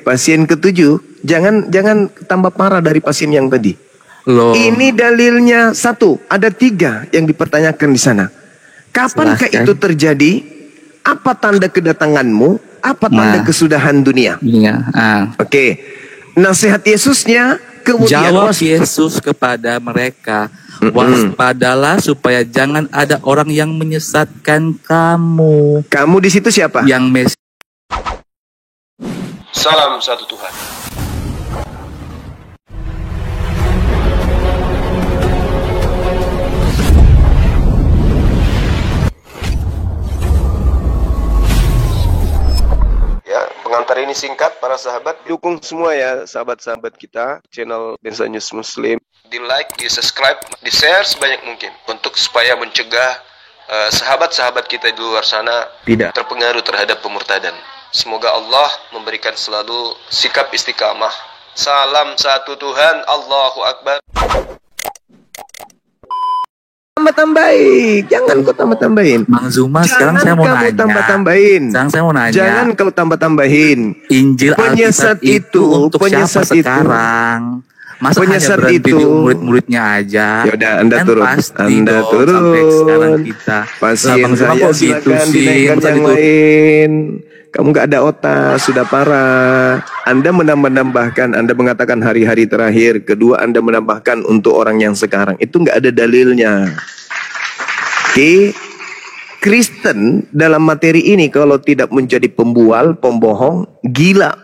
Pasien ketujuh, jangan tambah parah dari pasien yang tadi. Loh. Ini dalilnya satu, ada tiga yang dipertanyakan di sana. Kapankah itu terjadi? Apa tanda kedatanganmu? Apa tanda kesudahan dunia? Oke. Nasihat Yesusnya kemudian jawab Yesus kepada mereka, waspadalah supaya jangan ada orang yang menyesatkan kamu. Kamu di situ siapa? Yang Salam satu Tuhan. Ya, pengantar ini singkat para sahabat. Dukung semua ya sahabat-sahabat kita channel Densa News Muslim. Di like, di subscribe, di share sebanyak mungkin untuk supaya mencegah sahabat-sahabat kita di luar sana tidak terpengaruh terhadap pemurtadan. Semoga Allah memberikan selalu sikap istiqamah. Salam satu Tuhan, Allahu Akbar. Tambah-tambahin, jangan kau tambah-tambahin. Mang Zuma, sekarang saya mau nanya. Tambah-tambahin. Sekarang saya mau nanya. Jangan kau tambah-tambahin. Injil penyesat itu untuk siapa sekarang? Masa penyesat hanya berhenti itu di murid-muridnya aja? Ya udah, Anda kan turun. Pasti Anda dong, turun. sampai sekarang kita. Pasien Bang Zuma saya kok gitu silakan sih? dinaikkan yang lain. Kamu nggak ada otak, sudah parah. Anda menambah-nambahkan, Anda mengatakan hari-hari terakhir. Kedua, Anda menambahkan untuk orang yang sekarang. Itu nggak ada dalilnya. Oke, Kristen dalam materi ini kalau tidak menjadi pembual, pembohong, gila.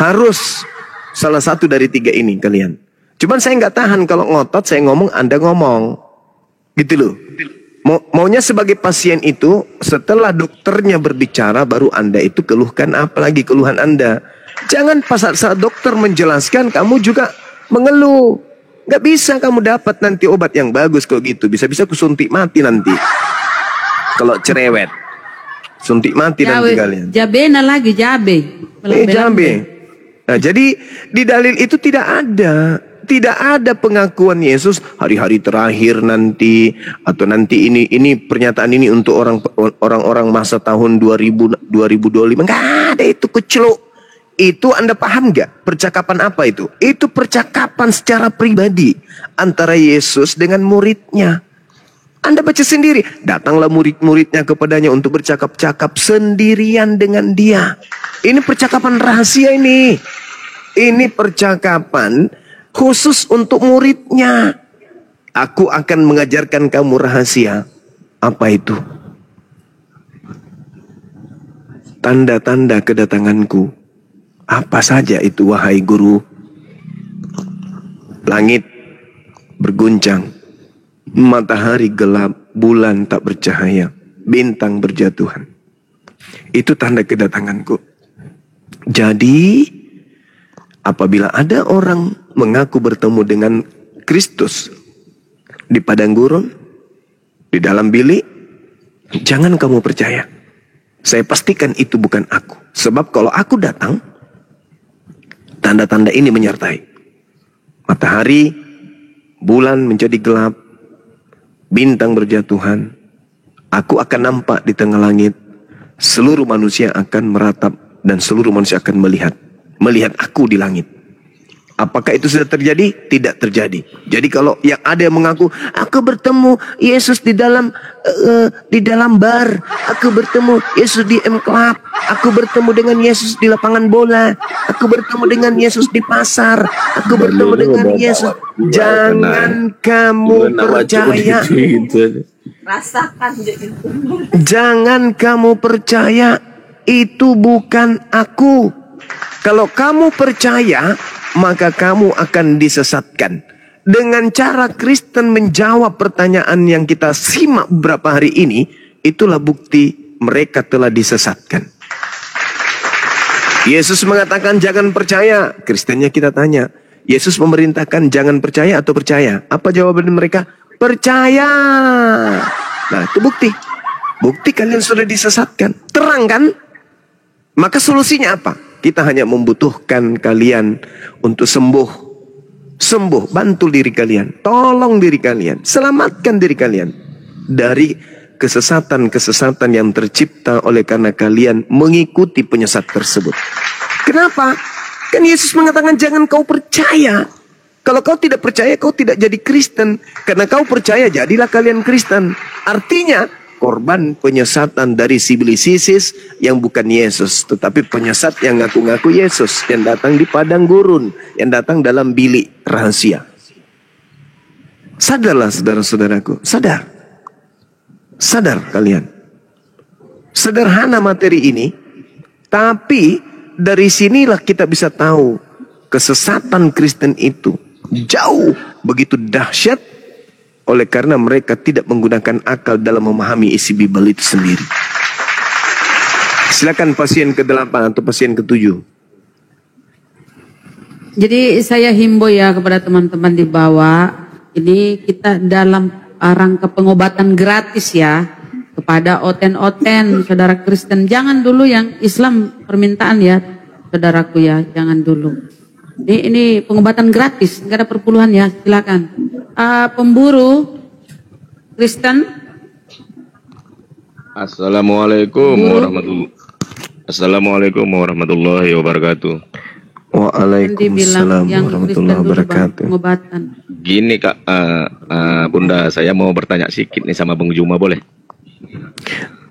Harus salah satu dari tiga ini kalian. Cuman saya nggak tahan kalau ngotot, saya ngomong, Anda ngomong. Gitu loh. Maunya sebagai pasien itu, setelah dokternya berbicara, baru Anda itu keluhkan apalagi keluhan Anda. Jangan pas saat dokter menjelaskan, kamu juga mengeluh. Gak bisa kamu dapat nanti obat yang bagus kalau gitu. Bisa-bisa aku suntik mati nanti. Kalau cerewet. Suntik mati nanti kalian. Jabena lagi, jabe. Nah, jadi di dalil itu tidak ada pengakuan Yesus hari-hari terakhir nanti atau nanti ini pernyataan ini untuk orang-orang masa tahun 2025. Enggak ada itu kecelok. Itu Anda paham nggak? Percakapan apa itu? Itu percakapan secara pribadi antara Yesus dengan muridnya. Anda baca sendiri. Datanglah murid-muridnya kepadanya untuk bercakap-cakap sendirian dengan dia. Ini percakapan rahasia ini. Ini percakapan khusus untuk muridnya. Aku akan mengajarkan kamu rahasia. Apa itu? Tanda-tanda kedatanganku. Apa saja itu wahai guru? Langit berguncang, matahari gelap, bulan tak bercahaya, bintang berjatuhan. Itu tanda kedatanganku. Jadi apabila ada orang mengaku bertemu dengan Kristus di padang gurun, di dalam bilik, jangan kamu percaya. Saya pastikan itu bukan aku. Sebab kalau aku datang, tanda-tanda ini menyertai. Matahari, bulan menjadi gelap, bintang berjatuhan. Aku akan nampak di tengah langit. Seluruh manusia akan meratap dan seluruh manusia akan melihat aku di langit. Apakah itu sudah terjadi? Tidak terjadi. Jadi kalau yang ada yang mengaku, aku bertemu Yesus di dalam bar, aku bertemu Yesus di M-Club, aku bertemu dengan Yesus di lapangan bola, aku bertemu dengan Yesus di pasar, aku bertemu dengan Yesus. Jangan kamu percaya. Rasakan Jangan kamu percaya, itu bukan aku. Kalau kamu percaya, maka kamu akan disesatkan. Dengan cara Kristen menjawab pertanyaan yang kita simak beberapa hari ini, itulah bukti mereka telah disesatkan. Yesus mengatakan jangan percaya. Kristennya kita tanya, Yesus memerintahkan jangan percaya atau percaya? Apa jawaban mereka? Percaya. Nah, itu bukti. Bukti kalian sudah disesatkan. Terang kan? Maka solusinya apa? Kita hanya membutuhkan kalian untuk sembuh. Bantu diri kalian. Tolong diri kalian. Selamatkan diri kalian dari kesesatan-kesesatan yang tercipta oleh karena kalian mengikuti penyesat tersebut. Kenapa? Kan Yesus mengatakan jangan kau percaya. Kalau kau tidak percaya, kau tidak jadi Kristen. Karena kau percaya, jadilah kalian Kristen. Artinya, korban penyesatan dari iblis ISIS yang bukan Yesus, tetapi penyesat yang ngaku-ngaku Yesus, yang datang di padang gurun, yang datang dalam bilik rahasia. Sadarlah saudara-saudaraku, sadar. Sadar kalian. Sederhana materi ini, tapi dari sinilah kita bisa tahu kesesatan Kristen itu jauh begitu dahsyat oleh karena mereka tidak menggunakan akal dalam memahami isi Bible itu sendiri. Silakan pasien ke-8 atau pasien ke-7. Jadi saya himbau ya kepada teman-teman di bawah. Ini kita dalam rangka pengobatan gratis ya. Kepada oten-oten saudara Kristen. Jangan dulu yang Islam permintaan ya saudaraku ya. Jangan dulu. Ini pengobatan gratis, nggak ada perpuluhan ya, silakan. Pemburu Kristen. Assalamualaikum warahmatullahi wabarakatuh. Waalaikumsalam warahmatullahi wabarakatuh. Pengobatan. Gini Kak, Bunda, saya mau bertanya sedikit nih sama Bang Juma, boleh?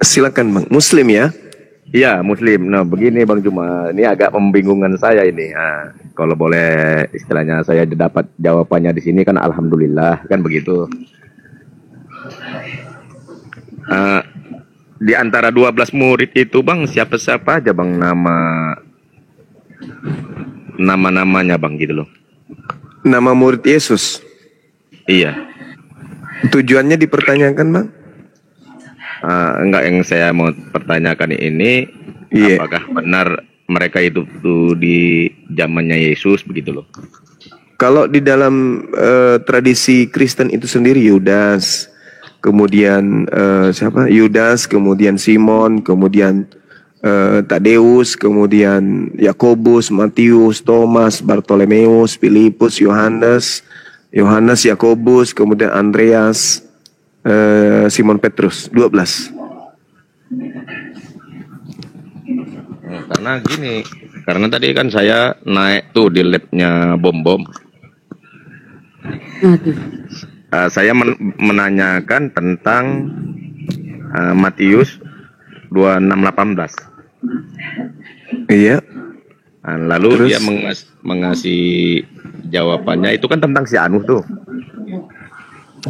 Silakan Bang. Muslim ya? Iya, Muslim. Nah, begini Bang Juma, ini agak membingungkan saya ini. Kalau boleh istilahnya saya dapat jawabannya di sini kan alhamdulillah, kan begitu. Di antara 12 murid itu Bang, siapa-siapa aja Bang nama-namanya Bang gitu loh. Nama murid Yesus? Iya. Tujuannya dipertanyakan Bang? Enggak, yang saya mau pertanyakan ini, apakah benar mereka itu tuh di zamannya Yesus begitu loh? Kalau di dalam tradisi Kristen itu sendiri Yudas, kemudian Yudas, kemudian Simon, kemudian Tadeus, kemudian Yakobus, Matius, Thomas, Bartolomeus, Filipus, Yohanes, Yakobus, kemudian Andreas, Simon Petrus, 12. Karena gini, karena tadi kan saya naik tuh di labnya Bom. Saya menanyakan tentang Matius 26:18. Iya. Lalu terus dia mengasih jawabannya itu kan tentang si Anuh tuh.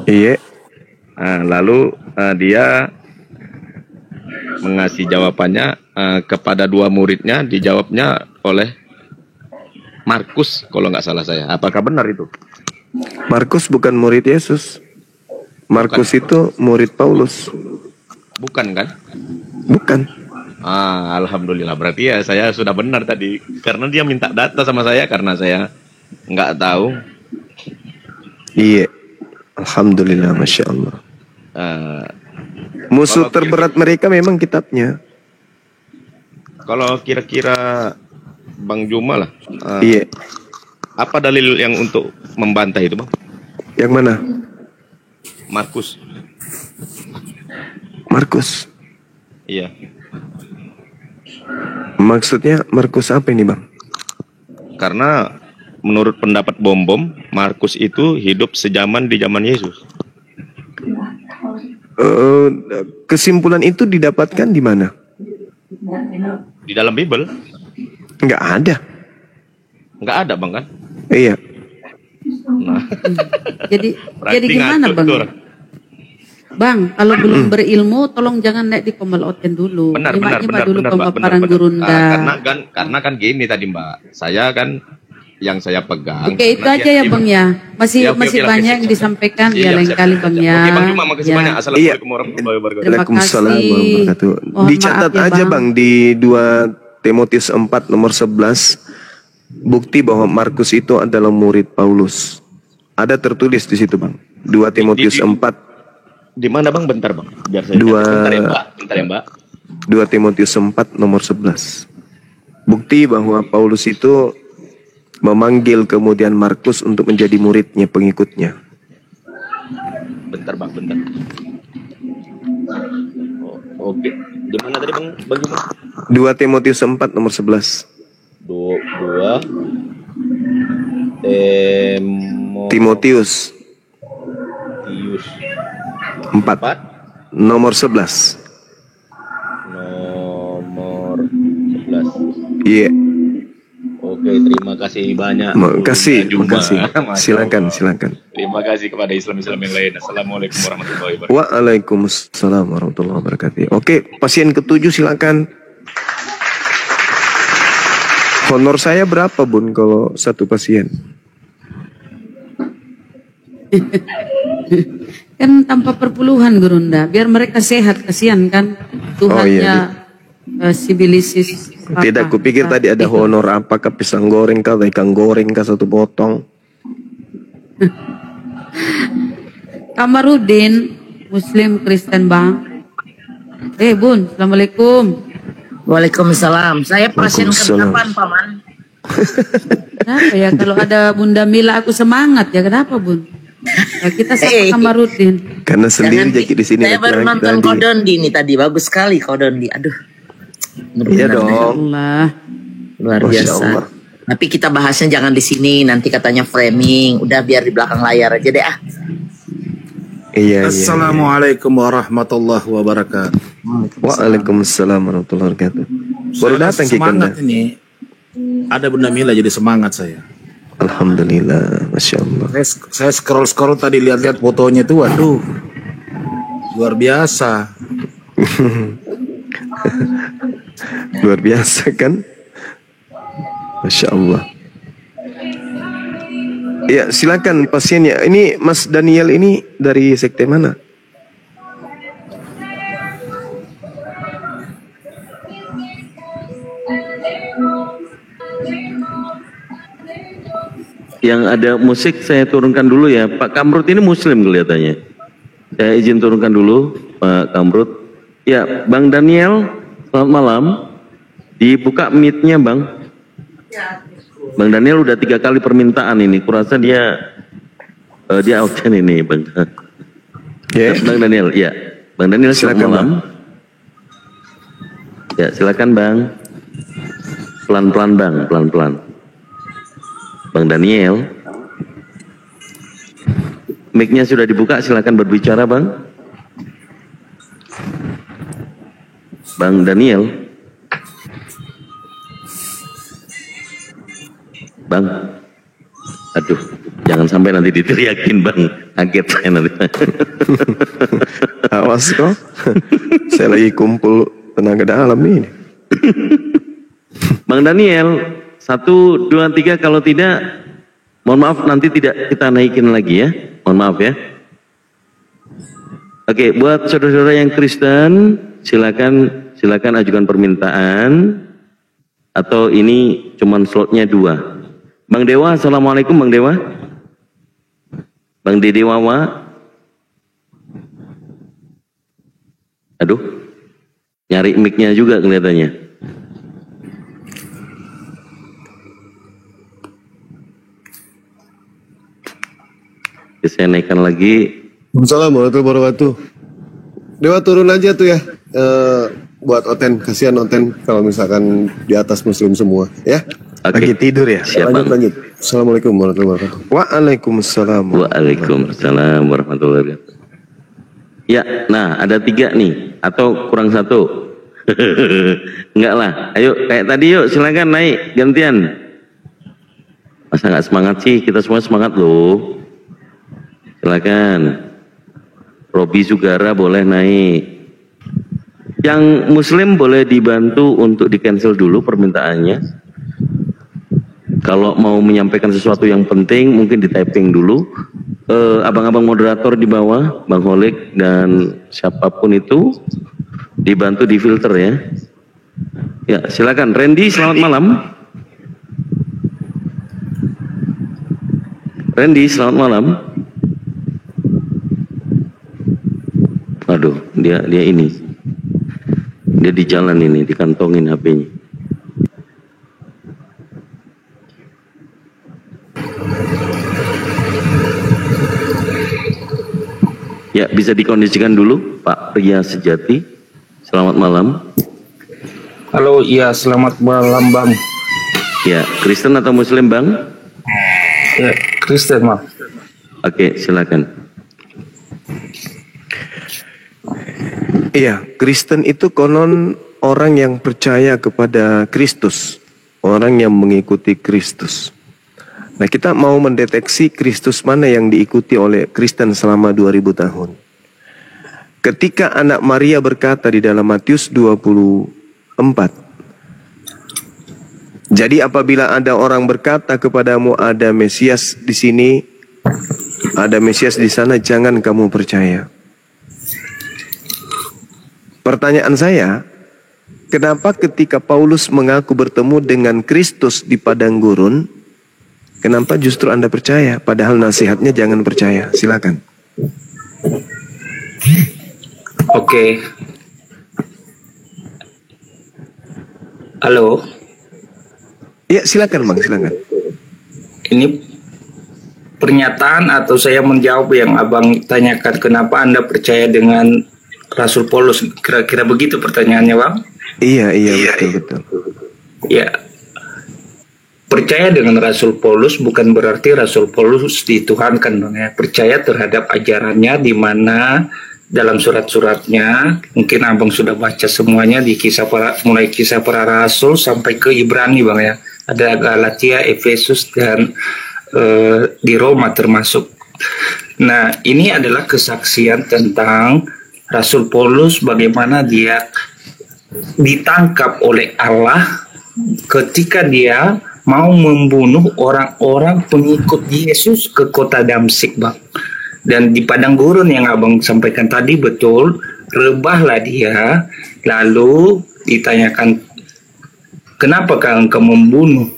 Iya. Lalu dia mengasih jawabannya kepada 2 muridnya, dijawabnya oleh Markus kalau nggak salah saya. Apakah benar itu? Markus bukan murid Yesus. Markus itu murid Paulus. Bukan kan? Bukan. Alhamdulillah, berarti ya saya sudah benar tadi. Karena dia minta data sama saya karena saya nggak tahu. Iya. Alhamdulillah, Masya Allah. Musuh terberat mereka memang kitabnya. Kalau kira-kira Bang Juma lah, iya. apa dalil yang untuk membantah itu Bang? Yang mana? Markus. Iya. Maksudnya Markus apa ini Bang? Karena menurut pendapat Bom, Markus itu hidup sejaman di zaman Yesus. Kesimpulan itu didapatkan di mana? Di dalam Bible? Nggak ada. Nggak ada Bang kan? Iya. Nah. Jadi gimana Bang? Bang, kalau belum berilmu, tolong jangan naik di Komal Oten dulu. Benar, dulu pemaparan gurunda. Karena kan gini tadi Mbak, saya kan yang saya pegang. Oke, itu aja ya Bang ya. Masih banyak yang disampaikan ya lain kali Bang ya. Oke Bang Juma, makasih banyak. Assalamualaikum warahmatullahi wabarakatuh. Waalaikumsalam warahmatullahi wabarakatuh. Dicatat aja Bang di 2 Timotius 4 nomor 11. Bukti bahwa Markus itu adalah murid Paulus. Ada tertulis di situ Bang. 2 Timotius 4. Di mana Bang? Bentar Bang. Biar saya bentar ya Mbak. 2 Timotius 4 nomor 11. Bukti bahwa Paulus itu memanggil kemudian Markus untuk menjadi muridnya, pengikutnya. Bentar Bang, bentar. Oke. Di mana tadi Bang Juma? 2 Timotius 4 nomor 11. 2 Timotius 4 nomor 11. Nomor 11. Iya. Oke, terima kasih banyak. Makasih. Masya Silakan. Allah. Terima kasih kepada Islam yang lain. Assalamualaikum warahmatullahi wabarakatuh. Waalaikumsalam warahmatullahi wabarakatuh. Oke, pasien ke-7 silakan. Honor saya berapa, Bun, kalau satu pasien? Kan tanpa perpuluhan Gurunda, biar mereka sehat, kasihan kan Tuhannya. Sibilisis. Tidak, kupikir tadi ada honor apakah pisang goreng kah, ikan goreng kah, 1 potong. Kamarudin, Muslim Kristen Bang. Bun, Assalamualaikum. Waalaikumsalam. Saya pasien ke-8, Paman. Kenapa ya kalau ada Bunda Mila aku semangat ya, kenapa Bun? Ya, kita sama Kamarudin. Karena sendiri jadi di sini. Saya baru nonton Kodondi nih tadi, bagus sekali Kodondi. Aduh. Iya dong. Luar biasa. Tapi kita bahasnya jangan di sini, nanti katanya framing. Udah biar di belakang layar aja deh ah. Iya. Assalamualaikum warahmatullahi wabarakatuh. Waalaikumsalam warahmatullahi wabarakatuh. Baru datang kita. Semangat ini. Ada Bunda Mila jadi semangat saya. Alhamdulillah, Masya Allah. Saya scroll tadi lihat-lihat fotonya itu, waduh, luar biasa. Luar biasa kan? Masya Allah. Ya, silakan pasiennya. Ini Mas Daniel ini dari sekte mana? Yang ada musik saya turunkan dulu ya. Pak Kamrut ini Muslim kelihatannya. Saya izin turunkan dulu Pak Kamrut. Ya, Bang Daniel, selamat malam. Dibuka mic-nya Bang. Bang Daniel udah 3 kali permintaan ini. Kurasa dia absen ini Bang. Bang Daniel, ya. Bang Daniel selamat malam. Ya, silakan Bang. Pelan-pelan Bang, pelan-pelan. Bang Daniel, mic-nya sudah dibuka, silakan berbicara Bang. Bang Daniel, Bang, aduh, jangan sampai nanti diteriakin Bang, kaget saya nanti. Awas kok, saya lagi kumpul tenaga dalam ini. Bang Daniel, 1, 2, 3, kalau tidak, mohon maaf nanti tidak kita naikin lagi ya, mohon maaf ya. Oke, buat saudara-saudara yang Kristen, silakan ajukan permintaan, atau ini cuman slotnya 2. Bang Dewa, assalamualaikum Bang Dewa. Bang Dede Wawa. Aduh, nyari mic-nya juga kelihatannya. Saya naikkan lagi. Assalamualaikum warahmatullahi wabarakatuh. Dewa turun aja tuh ya, buat Oten, kasihan Oten kalau misalkan di atas Muslim semua ya. Lagi tidur ya. Lanjut. Assalamualaikum warahmatullahi wabarakatuh. Waalaikumsalam. Waalaikumsalam warahmatullahi wabarakatuh. Ya, nah ada 3 nih, atau kurang 1. Enggak lah, ayo kayak tadi yuk, silakan naik gantian. Masa nggak semangat sih? Kita semua semangat loh. Silakan. Robi Sugara boleh naik. Yang Muslim boleh dibantu untuk di cancel dulu permintaannya. Kalau mau menyampaikan sesuatu yang penting mungkin di typing dulu. Abang-abang moderator di bawah, Bang Holik dan siapapun itu dibantu di filter ya. Ya silakan. Randy, selamat malam. Randy, selamat malam. Aduh, dia ini. Dia di jalan ini, dikantongin HP-nya. Ya, bisa dikondisikan dulu, Pak Pria Sejati. Selamat malam. Halo, iya selamat malam Bang. Ya, Kristen atau Muslim Bang? Ya, Kristen Bang. Oke, silakan. Iya, Kristen itu konon orang yang percaya kepada Kristus, orang yang mengikuti Kristus. Nah, kita mau mendeteksi Kristus mana yang diikuti oleh Kristen selama 2000 tahun. Ketika anak Maria berkata di dalam Matius 24, jadi apabila ada orang berkata kepadamu ada Mesias di sini, ada Mesias di sana, jangan kamu percaya. Pertanyaan saya, kenapa ketika Paulus mengaku bertemu dengan Kristus di padang gurun, kenapa justru Anda percaya? Padahal nasihatnya jangan percaya. Silakan. Oke. Halo. Ya, silakan Bang, silakan. Ini pernyataan atau saya menjawab yang Abang tanyakan, kenapa Anda percaya dengan Rasul Paulus? Kira-kira begitu pertanyaannya, Bang? Iya, betul. Ya. Percaya dengan Rasul Paulus bukan berarti Rasul Paulus dituhankan, Bang, ya. Percaya terhadap ajarannya, di mana dalam surat-suratnya, mungkin Abang sudah baca semuanya di mulai kisah para rasul sampai ke Ibrani, Bang, ya. Ada Galatia, Efesus, dan di Roma termasuk. Nah, ini adalah kesaksian tentang Rasul Paulus, bagaimana dia ditangkap oleh Allah ketika dia mau membunuh orang-orang pengikut Yesus ke kota Damsyik, Bang. Dan di padang gurun yang Abang sampaikan tadi betul, rebahlah dia, lalu ditanyakan, kenapakah engkau membunuh?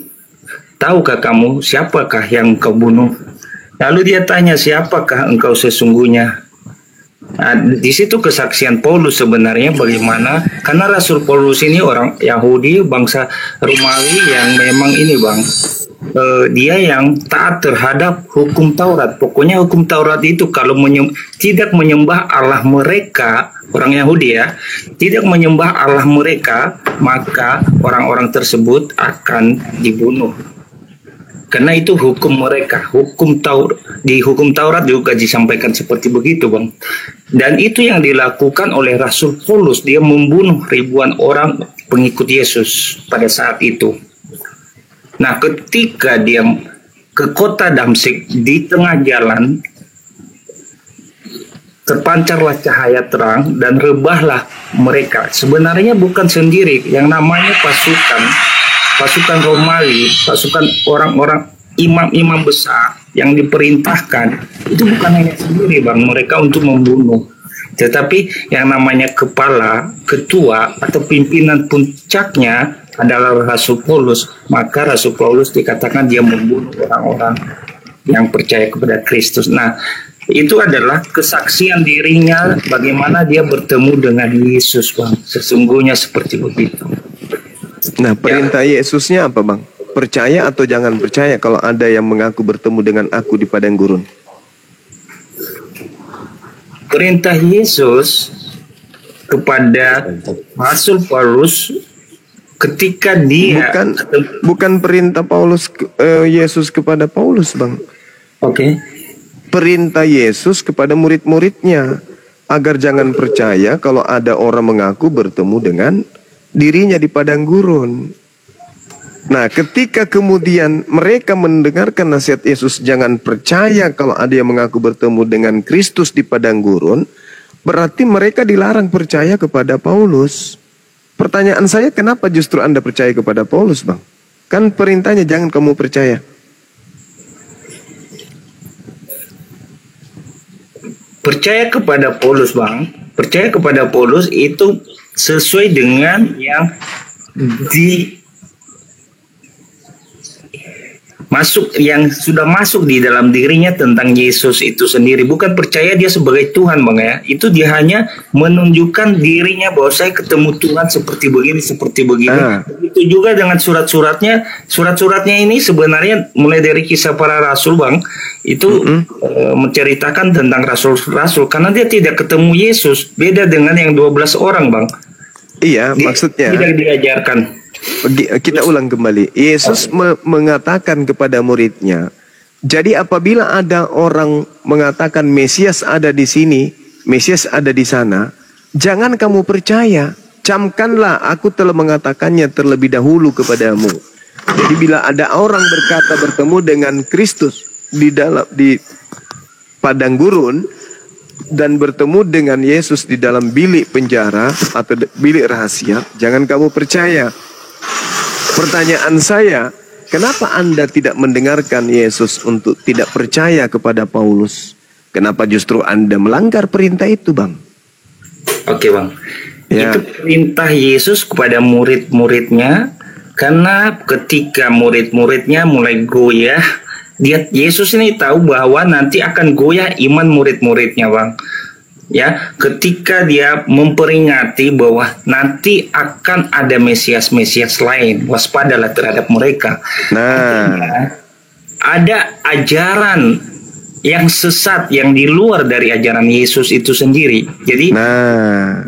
Tahukah kamu siapakah yang engkau bunuh? Lalu dia tanya, siapakah engkau sesungguhnya? Nah, di situ kesaksian Paulus sebenarnya bagaimana, karena Rasul Paulus ini orang Yahudi, bangsa Romawi yang memang ini, Bang, dia yang taat terhadap hukum Taurat. Pokoknya hukum Taurat itu kalau tidak menyembah Allah mereka, orang Yahudi ya, tidak menyembah Allah mereka, maka orang-orang tersebut akan dibunuh. Karena itu hukum mereka, di hukum Taurat juga disampaikan seperti begitu, Bang. Dan itu yang dilakukan oleh Rasul Paulus, dia membunuh ribuan orang pengikut Yesus pada saat itu. Nah, ketika dia ke kota Damsyik, di tengah jalan terpancarlah cahaya terang dan rebahlah mereka. Sebenarnya bukan sendiri, yang namanya pasukan Romawi, pasukan orang-orang imam-imam besar yang diperintahkan, itu bukan hanya sendiri, Bang, mereka untuk membunuh. Tetapi yang namanya kepala, ketua, atau pimpinan puncaknya adalah Rasul Paulus. Maka Rasul Paulus dikatakan dia membunuh orang-orang yang percaya kepada Kristus. Nah, itu adalah kesaksian dirinya bagaimana dia bertemu dengan Yesus, Bang. Sesungguhnya seperti begitu. Nah, perintah Yesusnya apa, Bang? Percaya atau jangan percaya kalau ada yang mengaku bertemu dengan aku di padang gurun? Perintah Yesus kepada Rasul Paulus ketika dia bukan perintah Yesus kepada Paulus, Bang. Oke. Perintah Yesus kepada murid-muridnya agar jangan percaya kalau ada orang mengaku bertemu dengan dirinya di padang gurun. Nah, ketika kemudian mereka mendengarkan nasihat Yesus, jangan percaya kalau ada yang mengaku bertemu dengan Kristus di padang gurun, berarti mereka dilarang percaya kepada Paulus. Pertanyaan saya, kenapa justru Anda percaya kepada Paulus, Bang? Kan perintahnya jangan kamu percaya. Percaya kepada Paulus, Bang. Percaya kepada Paulus itu sesuai dengan yang yang sudah masuk di dalam dirinya tentang Yesus itu sendiri. Bukan percaya dia sebagai Tuhan, Bang, ya. Itu dia hanya menunjukkan dirinya bahwa saya ketemu Tuhan seperti begini, seperti begini. Begitu juga dengan surat-suratnya. Surat-suratnya ini sebenarnya mulai dari kisah para rasul, Bang, itu menceritakan tentang rasul-rasul, karena dia tidak ketemu Yesus. Beda dengan yang 12 orang, Bang. Iya, maksudnya tidak diajarkan. Kita ulang kembali. Yesus mengatakan kepada muridnya, jadi apabila ada orang mengatakan Mesias ada di sini, Mesias ada di sana, jangan kamu percaya. Camkanlah, aku telah mengatakannya terlebih dahulu kepadamu. Jadi bila ada orang berkata bertemu dengan Kristus di padang gurun dan bertemu dengan Yesus di dalam bilik penjara atau bilik rahasia, jangan kamu percaya. Pertanyaan saya, kenapa Anda tidak mendengarkan Yesus untuk tidak percaya kepada Paulus? Kenapa justru Anda melanggar perintah itu, Bang? Oke, Bang. Ya. Itu perintah Yesus kepada murid-muridnya, karena ketika murid-muridnya mulai goyah, Yesus ini tahu bahwa nanti akan goyah iman murid-muridnya, Bang. Ya, ketika dia memperingati bahwa nanti akan ada Mesias-Mesias lain, waspadalah terhadap mereka. Artinya, ada ajaran yang sesat, yang di luar dari ajaran Yesus itu sendiri. Jadi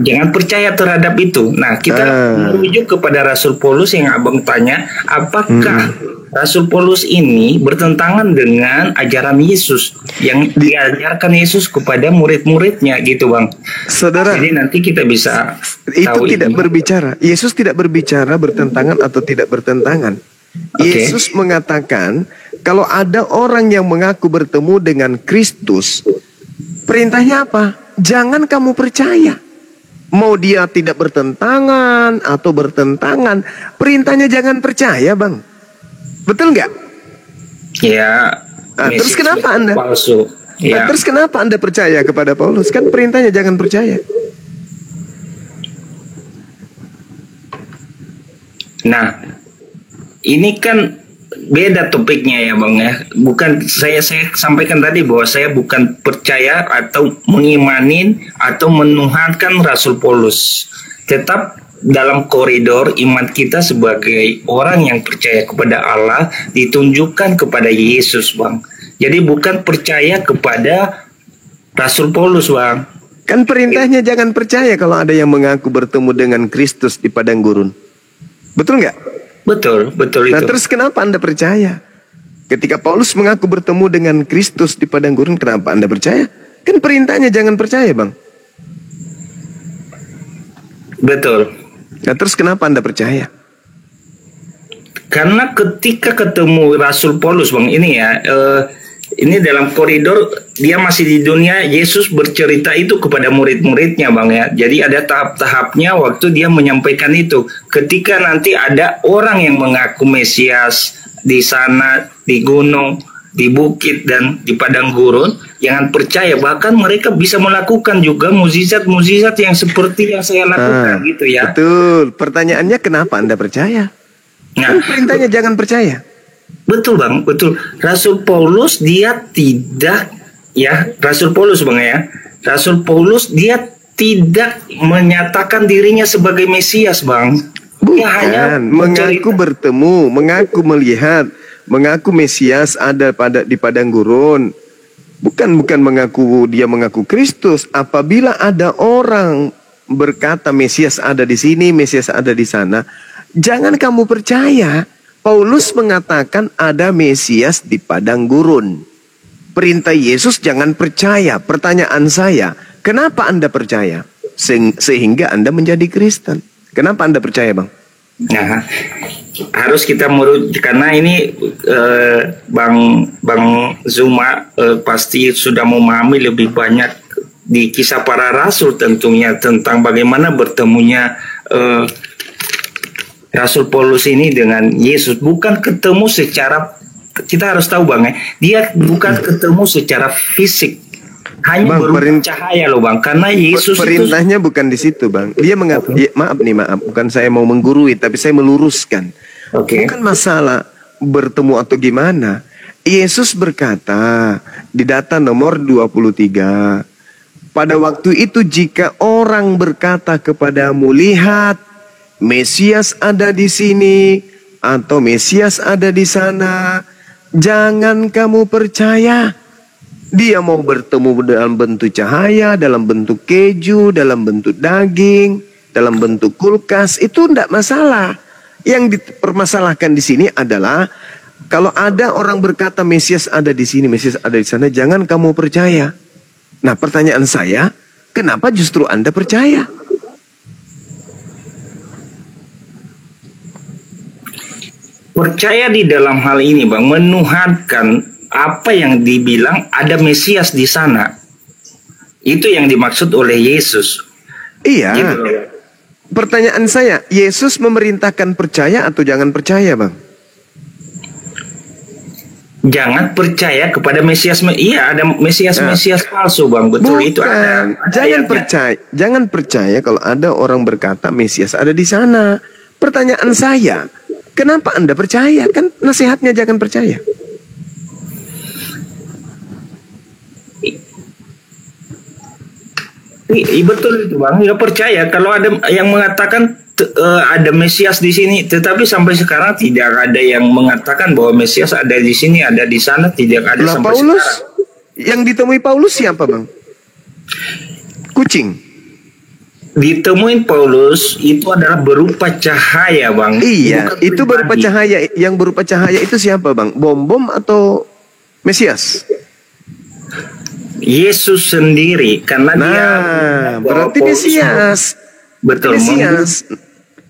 jangan percaya terhadap itu. Nah, kita merujuk kepada Rasul Paulus yang abang tanya, apakah Rasul Paulus ini bertentangan dengan ajaran Yesus yang diajarkan Yesus kepada murid-muridnya, gitu, Bang. Saudara, jadi nanti kita bisa itu tahu tidak ini. berbicara. Yesus tidak berbicara bertentangan atau tidak bertentangan. Yesus mengatakan kalau ada orang yang mengaku bertemu dengan Kristus, perintahnya apa? Jangan kamu percaya. Mau dia tidak bertentangan atau bertentangan, perintahnya jangan percaya, Bang. Betul nggak? Ya. Terus kenapa Anda? Palsu. Ya. Terus kenapa Anda percaya kepada Paulus? Kan perintahnya jangan percaya. Nah, ini kan beda topiknya ya, Bang, ya. Bukan saya sampaikan tadi bahwa saya bukan percaya atau mengimanin atau menuhankan Rasul Paulus. Tetap dalam koridor iman kita sebagai orang yang percaya kepada Allah ditunjukkan kepada Yesus, Bang. Jadi bukan percaya kepada Rasul Paulus, Bang. Kan perintahnya jangan percaya kalau ada yang mengaku bertemu dengan Kristus di padang gurun. Betul nggak? Betul itu. Nah, terus kenapa Anda percaya? Ketika Paulus mengaku bertemu dengan Kristus di padang gurun, kenapa Anda percaya? Kan perintahnya jangan percaya, Bang. Betul. Nah, terus kenapa Anda percaya? Karena ketika ketemu Rasul Paulus, Bang, ini ya, ini dalam koridor dia masih di dunia, Yesus bercerita itu kepada murid-muridnya, Bang, ya. Jadi ada tahap-tahapnya waktu dia menyampaikan itu. Ketika nanti ada orang yang mengaku Mesias di sana, di gunung, di bukit dan di padang gurun, jangan percaya. Bahkan mereka bisa melakukan juga mukjizat-mukjizat yang seperti yang saya lakukan, gitu ya. Betul. Pertanyaannya kenapa Anda percaya? Nah, kan perintahnya jangan percaya. Betul, Bang, betul. Rasul Paulus dia tidak, ya, Rasul Paulus, Bang, ya. Rasul Paulus dia tidak menyatakan dirinya sebagai Mesias, Bang. Dia hanya mengaku bertemu, mengaku melihat, mengaku Mesias ada di padang gurun. Bukan mengaku dia mengaku Kristus. Apabila ada orang berkata Mesias ada di sini, Mesias ada di sana, jangan kamu percaya. Paulus mengatakan ada Mesias di padang gurun. Perintah Yesus jangan percaya. Pertanyaan saya, kenapa Anda percaya? Sehingga Anda menjadi Kristen. Kenapa Anda percaya, Bang? Nah, harus kita merujuk karena ini Bang Zuma pasti sudah memahami lebih banyak di kisah para rasul tentunya tentang bagaimana bertemunya Rasul Paulus ini dengan Yesus. Bukan ketemu secara, kita harus tahu, Bang, ya, dia bukan ketemu secara fisik, hanya berupa cahaya loh, Bang, karena Yesus perintahnya itu bukan di situ, Bang. Dia mengatakan, maaf, bukan saya mau menggurui, tapi saya meluruskan. Bukan masalah bertemu atau gimana. Yesus berkata di data nomor 23, pada waktu itu jika orang berkata kepadamu, lihat Mesias ada di sini atau Mesias ada di sana, jangan kamu percaya. Dia mau bertemu dalam bentuk cahaya, dalam bentuk keju, dalam bentuk daging. dalam bentuk kulkas, itu tidak masalah. Yang dipermasalahkan di sini adalah kalau ada orang berkata Mesias ada di sini, Mesias ada di sana, jangan kamu percaya. Nah, pertanyaan saya, kenapa justru Anda percaya? Percaya di dalam hal ini, Bang, menuhankan apa yang dibilang ada Mesias di sana. Itu yang dimaksud oleh Yesus. Iya. Gitu. Pertanyaan saya, Yesus memerintahkan percaya atau jangan percaya, Bang? Jangan percaya kepada Mesias. Iya, ada Mesias palsu, Bang. Betul. Bukan. Itu ada Jangan percaya kalau ada orang berkata Mesias ada di sana. Pertanyaan saya, kenapa Anda percaya? Kan nasihatnya jangan percaya. Betul itu, Bang. Ya percaya kalau ada yang mengatakan ada Mesias di sini, tetapi sampai sekarang tidak ada yang mengatakan bahwa Mesias ada di sini, ada di sana, tidak ada sampai Paulus, sekarang. yang ditemui Paulus siapa, Bang? Kucing. Ditemuin Paulus itu adalah berupa cahaya, Bang. Iya, bukan itu berupa pribadi. cahaya. Yang berupa cahaya itu siapa, Bang? Bom atau Mesias? Yesus sendiri, karena dia berarti Mesias. Betul. Mesias.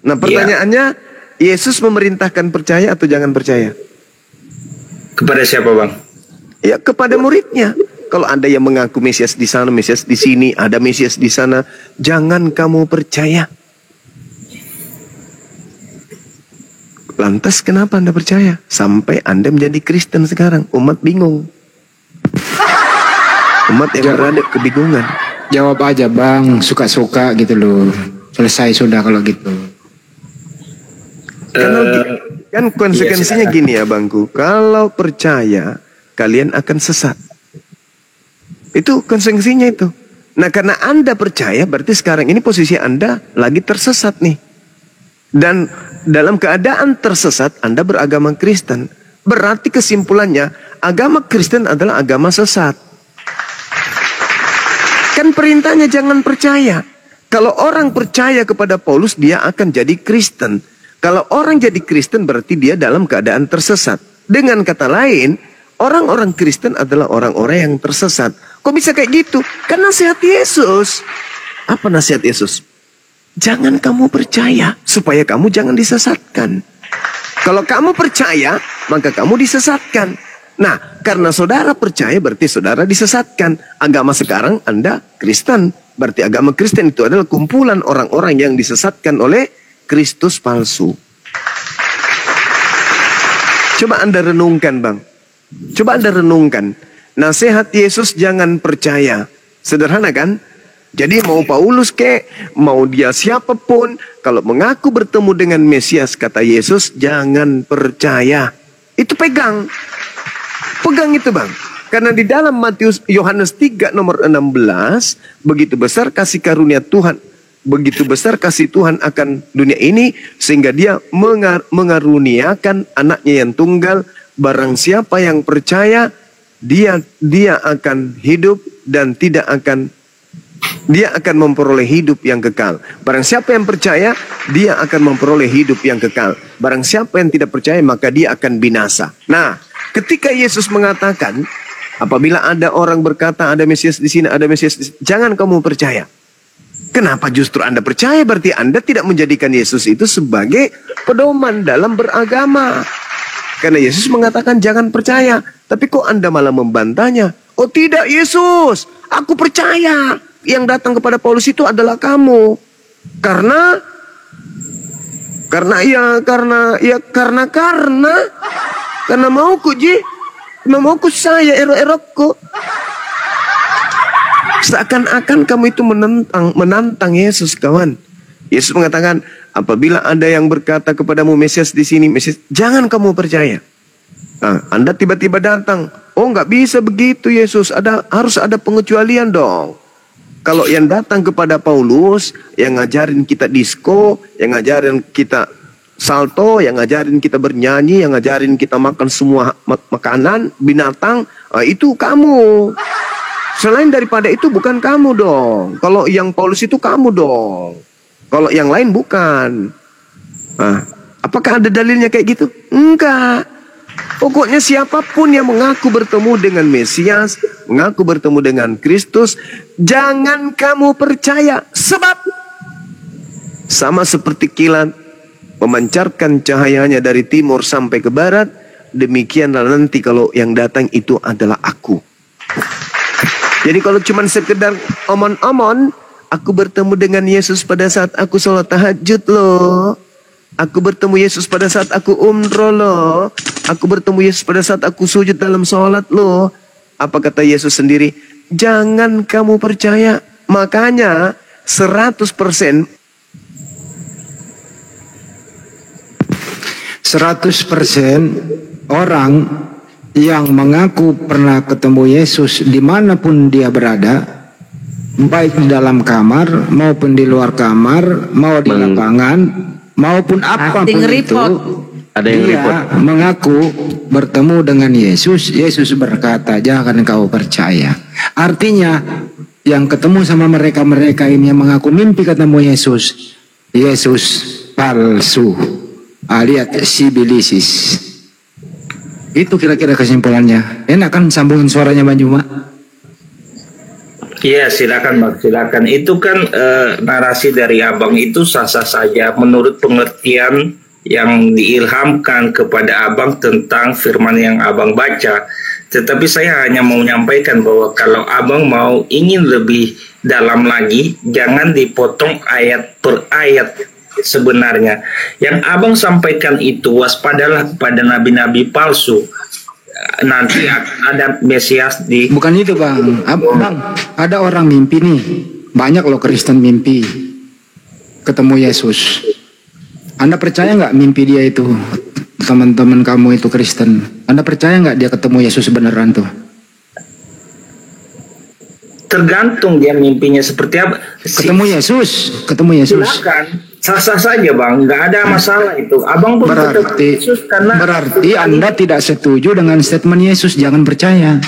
Nah, pertanyaannya, Yesus memerintahkan percaya atau jangan percaya? Kepada siapa, Bang? Ya, kepada muridnya. Kalau ada yang mengaku Mesias di sana, Mesias di sini, ada Mesias di sana, jangan kamu percaya. Lantas kenapa Anda percaya? Sampai Anda menjadi Kristen sekarang. Umat bingung. Umat yang berada kebingungan. Jawab aja, Bang, suka-suka gitu loh. Selesai sudah kalau gitu. Kan konsekuensinya gini ya, Bangku. Kalau percaya, kalian akan sesat. Itu konsekuensinya itu. Nah, karena Anda percaya, berarti sekarang ini posisi Anda lagi tersesat nih. Dan dalam keadaan tersesat, Anda beragama Kristen. Berarti kesimpulannya, agama Kristen adalah agama sesat. Kan perintahnya jangan percaya. Kalau orang percaya kepada Paulus, dia akan jadi Kristen. Kalau orang jadi Kristen, berarti dia dalam keadaan tersesat. Dengan kata lain, orang-orang Kristen adalah orang-orang yang tersesat. Kok bisa kayak gitu? Kan nasihat Yesus. Apa nasihat Yesus? Jangan kamu percaya, supaya kamu jangan disesatkan. Kalau kamu percaya, maka kamu disesatkan. Nah, karena saudara percaya berarti saudara disesatkan. Agama sekarang Anda Kristen. Berarti agama Kristen itu adalah kumpulan orang-orang yang disesatkan oleh Kristus palsu. Coba Anda renungkan, Bang. Coba Anda renungkan. Nasihat Yesus jangan percaya. Sederhana kan? Jadi mau Paulus mau dia siapapun, kalau mengaku bertemu dengan Mesias, kata Yesus, jangan percaya. Itu pegang. Pegang itu, Bang. Karena di dalam Yohanes 3 nomor 16, begitu besar kasih karunia Tuhan, begitu besar kasih Tuhan akan dunia ini, sehingga dia mengaruniakan anaknya yang tunggal. Barang siapa yang percaya, dia akan hidup dan dia akan memperoleh hidup yang kekal. Barang siapa yang percaya, dia akan memperoleh hidup yang kekal. Barang siapa yang tidak percaya, maka dia akan binasa. Nah, ketika Yesus mengatakan, apabila ada orang berkata ada Mesias di sini, ada Mesias di sini, jangan kamu percaya. Kenapa justru Anda percaya? Berarti Anda tidak menjadikan Yesus itu sebagai pedoman dalam beragama. Karena Yesus mengatakan jangan percaya. Tapi kok Anda malah membantahnya? Oh tidak Yesus, aku percaya. Yang datang kepada Paulus itu adalah kamu. Karena mauku mauku saya erok-erokku. Seakan-akan kamu itu menantang Yesus, kawan. Yesus mengatakan, apabila ada yang berkata kepadamu Mesias di sini, Mesias, jangan kamu percaya. Nah, Anda tiba-tiba datang, oh nggak bisa begitu Yesus, harus ada pengecualian dong. Kalau yang datang kepada Paulus, yang ngajarin kita disco, yang ngajarin kita salto, yang ngajarin kita bernyanyi, yang ngajarin kita makan semua makanan, binatang, itu kamu. Selain daripada itu bukan kamu dong. Kalau yang Paulus itu kamu dong. Kalau yang lain bukan. Nah, apakah ada dalilnya kayak gitu? Enggak. Pokoknya siapapun yang mengaku bertemu dengan Mesias, mengaku bertemu dengan Kristus, jangan kamu percaya. Sebab sama seperti kilat memancarkan cahayanya dari timur sampai ke barat, demikianlah nanti kalau yang datang itu adalah aku. Jadi kalau cuma sekedar omon-omon, aku bertemu dengan Yesus pada saat aku sholat tahajud loh. Aku bertemu Yesus pada saat aku umroh loh. Aku bertemu Yesus pada saat aku sujud dalam sholat loh. Apa kata Yesus sendiri? Jangan kamu percaya. Makanya 100% 100% orang yang mengaku pernah ketemu Yesus dimanapun dia berada, baik di dalam kamar maupun di luar kamar, mau di lapangan maupun apapun itu, ada yang dia mengaku bertemu dengan Yesus. Yesus berkata, jangan kau percaya. Artinya yang ketemu sama mereka ini yang mengaku mimpi ketemu Yesus, Yesus palsu, alias sibilisis. Itu kira-kira kesimpulannya. Enak kan sambungin suaranya Bang Juma? Iya, silakan Bang, silakan. Itu kan narasi dari Abang itu sah-sah saja menurut pengertian yang diilhamkan kepada Abang tentang firman yang Abang baca. Tetapi saya hanya mau menyampaikan bahwa kalau Abang mau ingin lebih dalam lagi, jangan dipotong ayat per ayat. Sebenarnya yang Abang sampaikan itu waspadalah kepada nabi-nabi palsu. Nanti ada Mesias di... Bukan itu Bang. Bang, ada orang mimpi nih. Banyak loh Kristen mimpi ketemu Yesus. Anda percaya nggak mimpi dia itu? Teman-teman kamu itu Kristen, Anda percaya nggak dia ketemu Yesus beneran tuh? Tergantung dia mimpinya seperti apa. Ketemu Yesus. Silakan, sah-sah saja Bang, nggak ada masalah itu. Abang pun berarti Yesus karena Anda tidak setuju dengan statement Yesus, jangan percaya.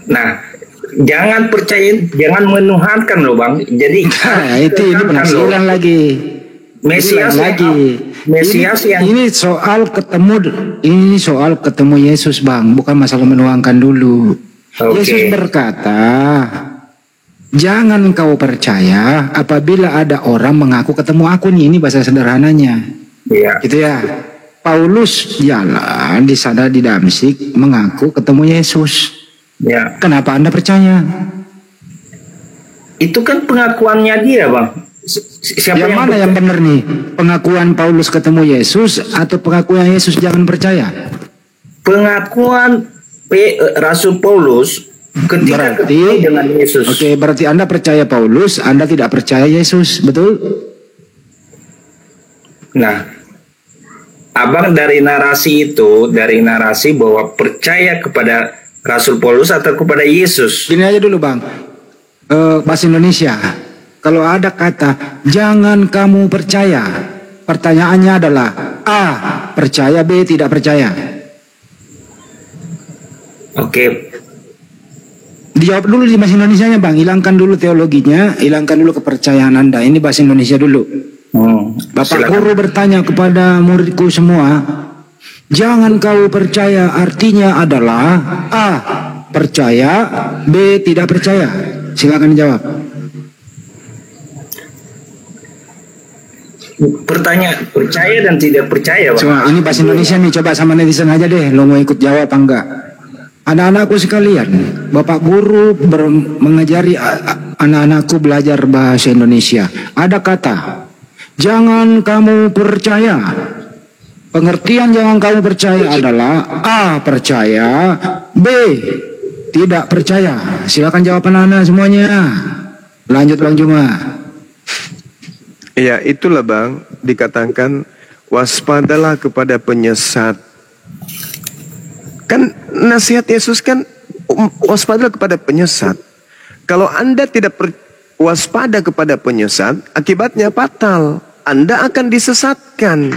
Nah, jangan percaya, jangan menuhankan loh Bang. Jadi ini penafsiran lagi. Mesias ini soal ketemu Yesus Bang, bukan masalah menuangkan dulu. Yesus berkata, jangan kau percaya apabila ada orang mengaku ketemu aku nih. Ini bahasa sederhananya. Iya. Gitu ya. Paulus jalan di sana di Damsik mengaku ketemu Yesus. Ya. Kenapa Anda percaya? Itu kan pengakuannya dia Bang. Siapa yang mana yang benar nih? Pengakuan Paulus ketemu Yesus atau pengakuan Yesus jangan percaya? Pengakuan Rasul Paulus ketika ketemu dengan Yesus. Oke, berarti Anda percaya Paulus, Anda tidak percaya Yesus, betul? Nah, Abang dari narasi itu, dari narasi bahwa percaya kepada Rasul Paulus atau kepada Yesus. Gini aja dulu Bang, bahasa Indonesia. Kalau ada kata jangan kamu percaya, pertanyaannya adalah A. percaya, B. tidak percaya. Oke. Dijawab dulu di bahasa Indonesianya Bang, hilangkan dulu teologinya, hilangkan dulu kepercayaan Anda. Ini bahasa Indonesia dulu. Bapak guru bertanya kepada muridku semua, jangan kau percaya artinya adalah A. percaya, B. tidak percaya. Silakan dijawab. Pertanyaan percaya dan tidak percaya Bang. Coba ini bahasa Indonesia nih, coba sama netizen aja deh, lo mau ikut jawab apa enggak? Anak-anakku sekalian, Bapak guru mengajari anak-anakku belajar bahasa Indonesia. Ada kata, jangan kamu percaya. Pengertian jangan kamu percaya adalah A. percaya, B. tidak percaya. Silakan jawab anak-anak semuanya. Lanjut Bang Juma. Ya, itulah Bang, dikatakan waspadalah kepada penyesat. Kan nasihat Yesus kan waspadalah kepada penyesat. Kalau Anda tidak waspada kepada penyesat, akibatnya fatal. Anda akan disesatkan.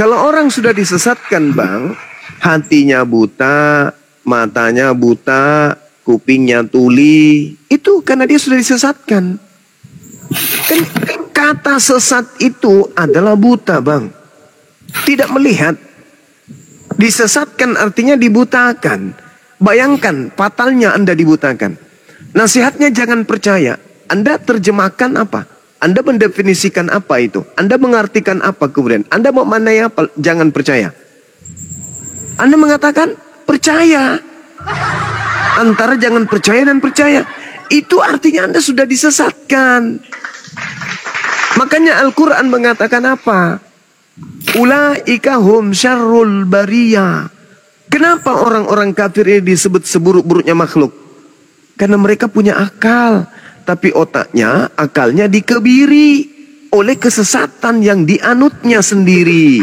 Kalau orang sudah disesatkan Bang, hatinya buta, matanya buta, kupingnya tuli, itu karena dia sudah disesatkan. Kan kata sesat itu adalah buta, Bang. Tidak melihat. Disesatkan artinya dibutakan. Bayangkan fatalnya Anda dibutakan. Nasihatnya jangan percaya. Anda terjemahkan apa? Anda mendefinisikan apa itu? Anda mengartikan apa kemudian? Anda memaknai apa? Jangan percaya. Anda mengatakan percaya. Antara jangan percaya dan percaya. Itu artinya Anda sudah disesatkan. Makanya Al-Quran mengatakan apa? Ulaika hum syarrul bariyah. Kenapa orang-orang kafir ini disebut seburuk-buruknya makhluk? Karena mereka punya akal. Tapi otaknya, akalnya dikebiri oleh kesesatan yang dianutnya sendiri.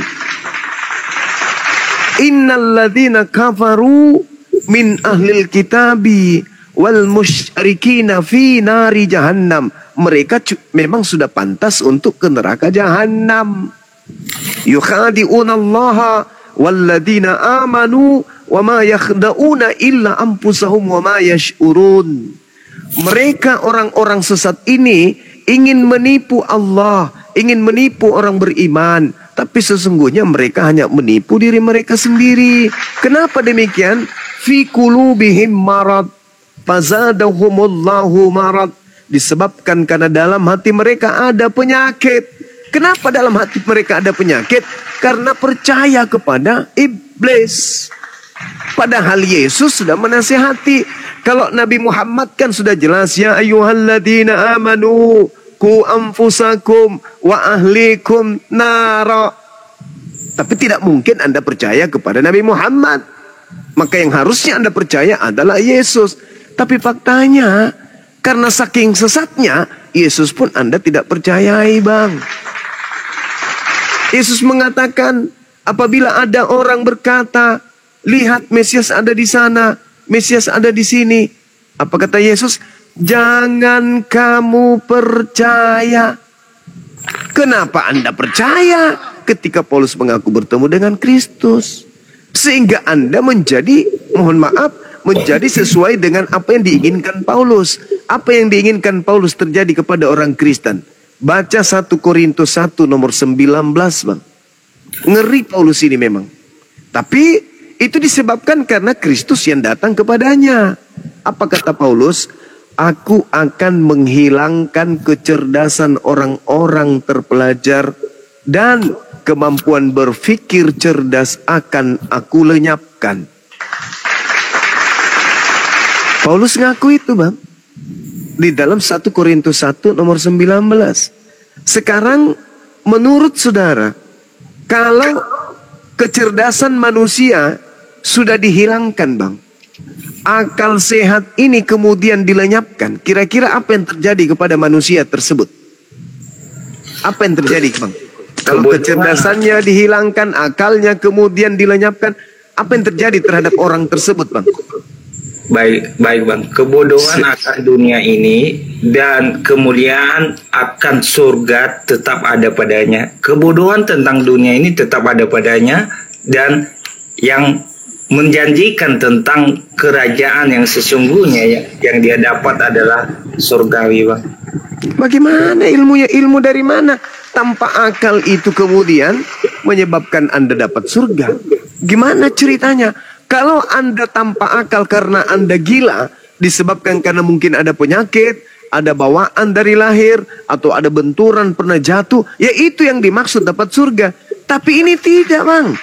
Innalladzina kafaru min ahlil kitabi wal musyrikina fi nari jahannam. Mereka memang sudah pantas untuk ke neraka jahannam. Yukhadi'una allaha walladzina amanu wa ma yakhda'una illa anfusahum wa ma yash'urun. Mereka orang-orang sesat ini ingin menipu Allah, ingin menipu orang beriman, tapi sesungguhnya mereka hanya menipu diri mereka sendiri. Kenapa demikian? Fi qulubihim marad fazadahumullahu marad. Disebabkan karena dalam hati mereka ada penyakit. Kenapa dalam hati mereka ada penyakit? Karena percaya kepada iblis. Padahal Yesus sudah menasihati. Kalau Nabi Muhammad kan sudah jelas, ya ayyuhalladzina amanu ku anfusakum wa ahlikum nara. Tapi tidak mungkin Anda percaya kepada Nabi Muhammad. Maka yang harusnya Anda percaya adalah Yesus. Tapi faktanya, karena saking sesatnya, Yesus pun Anda tidak percayai, Bang. Yesus mengatakan, apabila ada orang berkata, lihat Mesias ada di sana, Mesias ada di sini. Apa kata Yesus? Jangan kamu percaya. Kenapa Anda percaya ketika Paulus mengaku bertemu dengan Kristus? Sehingga Anda menjadi, mohon maaf, menjadi sesuai dengan apa yang diinginkan Paulus. Apa yang diinginkan Paulus terjadi kepada orang Kristen. Baca 1 Korintus 1 nomor 19, Bang. Ngeri Paulus ini memang. Tapi itu disebabkan karena Kristus yang datang kepadanya. Apa kata Paulus? Aku akan menghilangkan kecerdasan orang-orang terpelajar dan kemampuan berpikir cerdas akan aku lenyapkan. Paulus ngaku itu, Bang. Di dalam 1 Korintus 1 nomor 19. Sekarang menurut saudara, kalau kecerdasan manusia sudah dihilangkan, Bang, akal sehat ini kemudian dilenyapkan, kira-kira apa yang terjadi kepada manusia tersebut? Apa yang terjadi, Bang? Kalau kecerdasannya dihilangkan, akalnya kemudian dilenyapkan, apa yang terjadi terhadap orang tersebut, Bang? Baik Bang. Kebodohan akan dunia ini dan kemuliaan akan surga tetap ada padanya. Kebodohan tentang dunia ini tetap ada padanya, dan yang menjanjikan tentang kerajaan yang sesungguhnya yang dia dapat adalah surgawi, Bang. Bagaimana ilmunya? Ilmu dari mana? Tanpa akal itu kemudian menyebabkan Anda dapat surga. Gimana ceritanya? Kalau Anda tanpa akal karena Anda gila, disebabkan karena mungkin ada penyakit, ada bawaan dari lahir, atau ada benturan pernah jatuh, ya itu yang dimaksud dapat surga. Tapi ini tidak, Bang.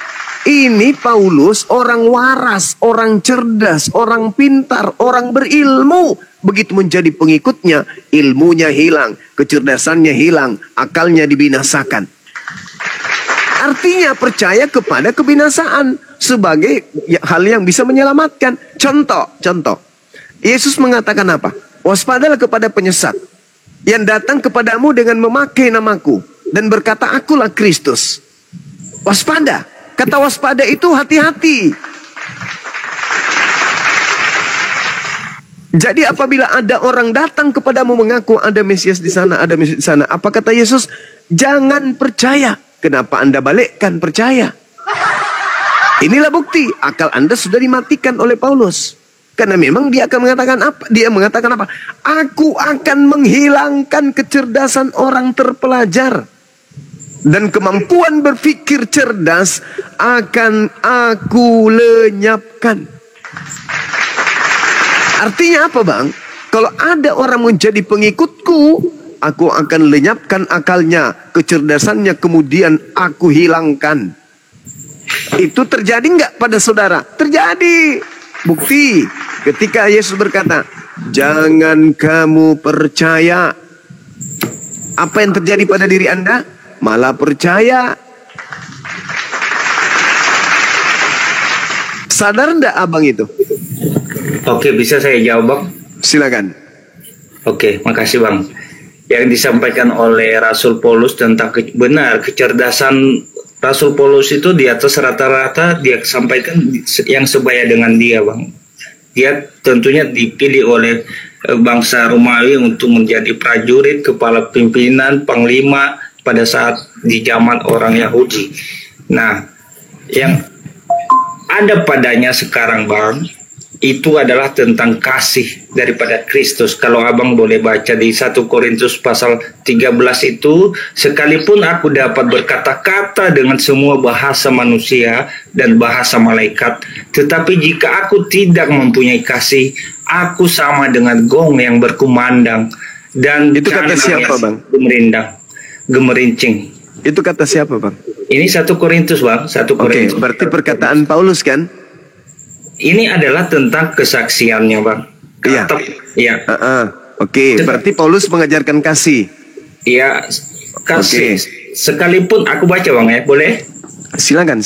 Ini Paulus orang waras, orang cerdas, orang pintar, orang berilmu. Begitu menjadi pengikutnya, ilmunya hilang, kecerdasannya hilang, akalnya dibinasakan. Artinya percaya kepada kebinasaan sebagai hal yang bisa menyelamatkan. Contoh. Yesus mengatakan apa? Waspadalah kepada penyesat yang datang kepadamu dengan memakai namaku dan berkata, akulah Kristus. Waspada. Kata waspada itu hati-hati. Jadi apabila ada orang datang kepadamu mengaku ada Mesias di sana, ada Mesias di sana, apa kata Yesus? Jangan percaya. Kenapa Anda balikkan percaya? Inilah bukti akal Anda sudah dimatikan oleh Paulus. Karena memang dia akan mengatakan apa? Dia mengatakan apa? Aku akan menghilangkan kecerdasan orang terpelajar. Dan kemampuan berpikir cerdas akan aku lenyapkan. Artinya apa, Bang? Kalau ada orang menjadi pengikutku, aku akan lenyapkan akalnya, kecerdasannya kemudian aku hilangkan. Itu terjadi nggak pada saudara? Terjadi. Bukti ketika Yesus berkata, jangan kamu percaya. Apa yang terjadi pada diri Anda? Malah percaya. Sadar ndak abang itu? Oke, bisa saya jawab, Bang? Silakan. Oke, makasih, Bang. Yang disampaikan oleh Rasul Paulus tentang benar kecerdasan Rasul Paulus itu di atas rata-rata dia sampaikan yang sebaya dengan dia, Bang. Dia tentunya dipilih oleh bangsa Romawi untuk menjadi prajurit, kepala pimpinan, panglima pada saat di zaman orang Yahudi. Nah, yang ada padanya sekarang, Bang, itu adalah tentang kasih daripada Kristus. Kalau abang boleh baca di 1 Korintus pasal 13 itu, sekalipun aku dapat berkata-kata dengan semua bahasa manusia dan bahasa malaikat, tetapi jika aku tidak mempunyai kasih, aku sama dengan gong yang berkumandang dan itu kata siapa, Bang? Gemerincing. Itu kata siapa, Bang? Ini 1 Korintus, Bang. 1 Korintus. Oke, berarti perkataan Paulus kan? Ini adalah tentang kesaksiannya, Bang. Iya. Iya. Oke, berarti Paulus mengajarkan kasih. Iya, kasih. Sekalipun aku baca, Bang, ya, boleh? Silakan.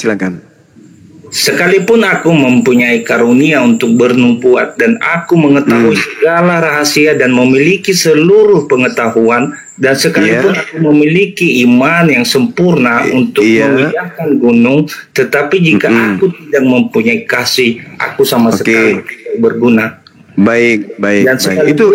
Sekalipun aku mempunyai karunia untuk bernubuat dan aku mengetahui segala rahasia dan memiliki seluruh pengetahuan, dan sekalipun aku memiliki iman yang sempurna untuk memindahkan gunung, tetapi jika aku tidak mempunyai kasih, aku sama sekali tidak berguna. Baik. Itu